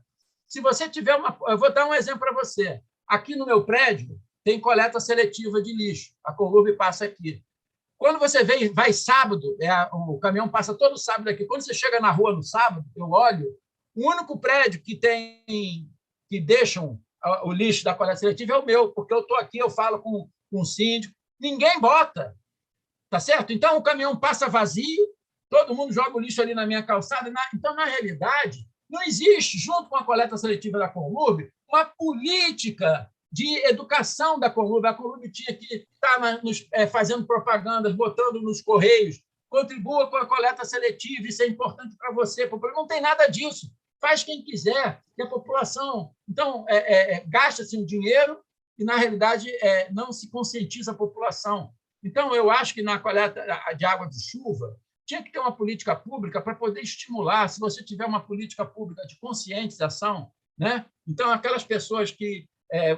Se você tiver eu vou dar um exemplo para você. Aqui no meu prédio tem coleta seletiva de lixo. A Conlurb passa aqui. Quando você vai sábado, o caminhão passa todo sábado aqui. Quando você chega na rua no sábado, eu olho, o único prédio que deixam o lixo da coleta seletiva é o meu, porque eu estou aqui, eu falo com o síndico, ninguém bota. Tá certo? Então, o caminhão passa vazio, todo mundo joga o lixo ali na minha calçada. Então, na realidade, não existe, junto com a coleta seletiva da Conlurb, uma política de educação da Conlurb. A Conlurb tinha que estar fazendo propagandas, botando nos correios, contribua com a coleta seletiva, isso é importante para você. Não tem nada disso. Faz quem quiser. E a população... Então, gasta-se um dinheiro e, na realidade, não se conscientiza a população. Então, eu acho que na coleta de água de chuva, tinha que ter uma política pública para poder estimular, se você tiver uma política pública de conscientização. Né? Então, aquelas pessoas que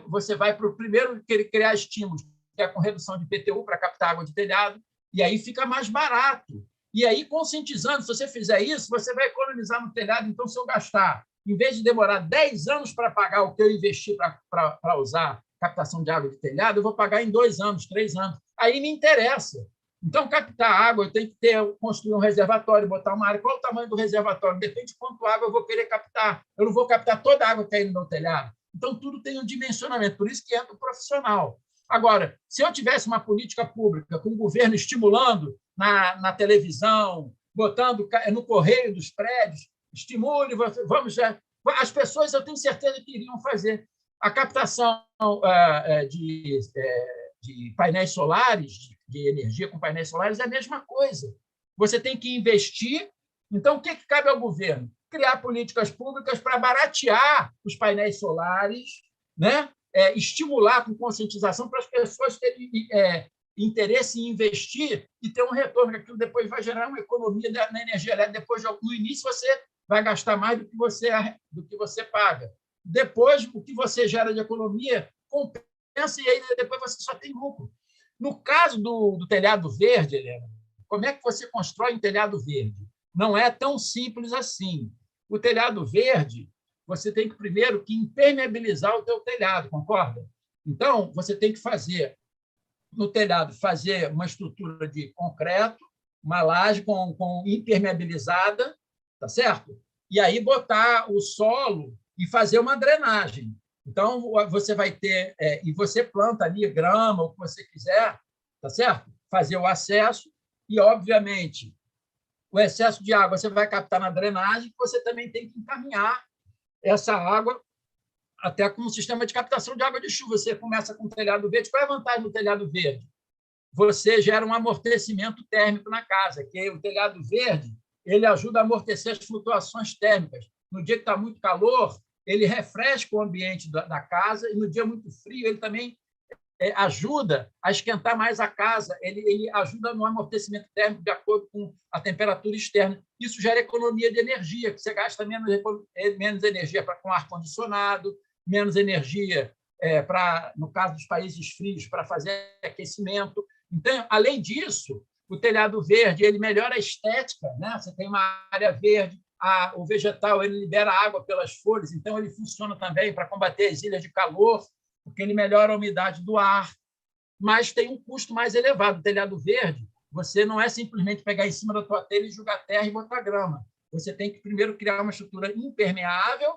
você vai para o primeiro criar estímulos, que é com redução de IPTU para captar água de telhado, e aí fica mais barato. E aí, conscientizando, se você fizer isso, você vai economizar no telhado. Então, se eu gastar, em vez de demorar 10 anos para pagar o que eu investi para usar captação de água de telhado, eu vou pagar em 2 anos, 3 anos. Aí me interessa. Então, captar água, eu tenho que construir um reservatório, botar uma área. Qual é o tamanho do reservatório? Depende de quanto água eu vou querer captar. Eu não vou captar toda a água que cai no meu telhado. Então, tudo tem um dimensionamento. Por isso que entra o profissional. Agora, se eu tivesse uma política pública com o governo estimulando na televisão, botando no correio dos prédios, estimule, as pessoas, eu tenho certeza que iriam fazer. A captação de painéis solares, de energia com painéis solares, é a mesma coisa. Você tem que investir. Então, o que cabe ao governo? Criar políticas públicas para baratear os painéis solares, né? Estimular com conscientização para as pessoas terem interesse em investir e ter um retorno, que aquilo depois vai gerar uma economia na energia elétrica. Depois, no início, você vai gastar mais do que você paga. Depois, o que você gera de economia compensa e aí depois você só tem lucro. No caso do telhado verde, Helena, como é que você constrói um telhado verde? Não é tão simples assim. O telhado verde, você tem que primeiro impermeabilizar o teu telhado, concorda? Então, você tem que fazer no telhado uma estrutura de concreto, uma laje com impermeabilizada, tá certo? E aí botar o solo e fazer uma drenagem. Então, você vai ter... e você planta ali grama, o que você quiser, tá certo? fazer o acesso e, obviamente, o excesso de água você vai captar na drenagem, você também tem que encaminhar essa água até com um sistema de captação de água de chuva. Você começa com o telhado verde. Qual é a vantagem do telhado verde? Você gera um amortecimento térmico na casa, que o telhado verde ele ajuda a amortecer as flutuações térmicas. No dia que está muito calor, ele refresca o ambiente da casa, e no dia muito frio, ele também ajuda a esquentar mais a casa, ele ajuda no amortecimento térmico de acordo com a temperatura externa. Isso gera economia de energia, que você gasta menos energia com ar-condicionado, menos energia, no caso dos países frios, para fazer aquecimento. Então, além disso, o telhado verde ele melhora a estética, né? Você tem uma área verde, o vegetal ele libera água pelas folhas, então ele funciona também para combater as ilhas de calor, porque ele melhora a umidade do ar, mas tem um custo mais elevado. O telhado verde, você não é simplesmente pegar em cima da tua telha e jogar terra e botar grama. Você tem que primeiro criar uma estrutura impermeável,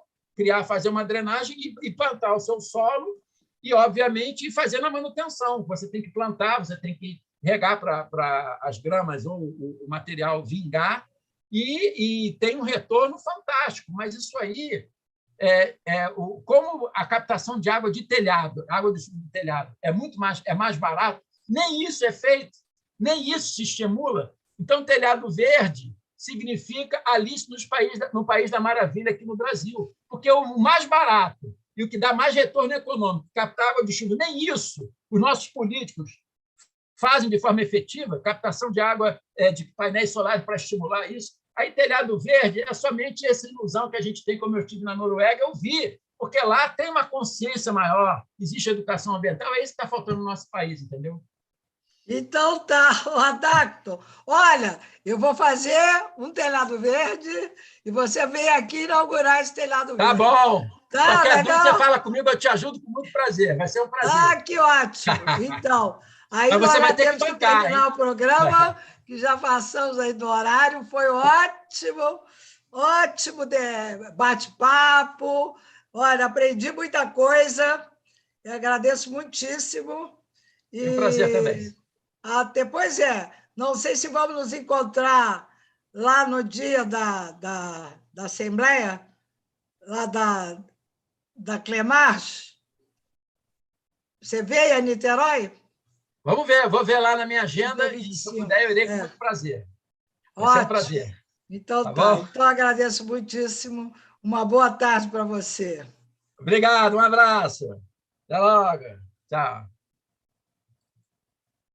fazer uma drenagem e plantar o seu solo e, obviamente, fazer a manutenção. Você tem que plantar, você tem que regar para as gramas ou o material vingar e tem um retorno fantástico. Mas isso aí, como a captação de água de telhado, água do telhado, é mais barato, nem isso é feito, nem isso se estimula. Então, telhado verde significa Alice no País da Maravilha aqui no Brasil, porque o mais barato e o que dá mais retorno econômico, captar água de chuva, nem isso os nossos políticos fazem de forma efetiva, captação de água de painéis solares para estimular isso. Aí, telhado verde é somente essa ilusão que a gente tem, como eu estive na Noruega, eu vi, porque lá tem uma consciência maior, existe educação ambiental, é isso que está faltando no nosso país, entendeu? Então tá, Adacto. Olha, eu vou fazer um telhado verde e você vem aqui inaugurar esse telhado verde. Tá bom. Tá, Qualquer legal? dúvida, você fala comigo, eu te ajudo com muito prazer. Vai ser um prazer. Ah, que ótimo. Então, aí mas nós você vai já ter temos que que bancar, terminar hein? o programa, que já passamos aí do horário. Foi ótimo, ótimo bate-papo. Olha, aprendi muita coisa. Eu agradeço muitíssimo. É um prazer também. Depois não sei se vamos nos encontrar lá no dia da Assembleia, lá da Clemarch. Você veio a Niterói? Vamos ver, vou ver lá na minha agenda e, se eu puder, eu irei com muito prazer. Vai ser um prazer. Então tá. Então, agradeço muitíssimo. Uma boa tarde para você. Obrigado, um abraço. Até logo. Tchau.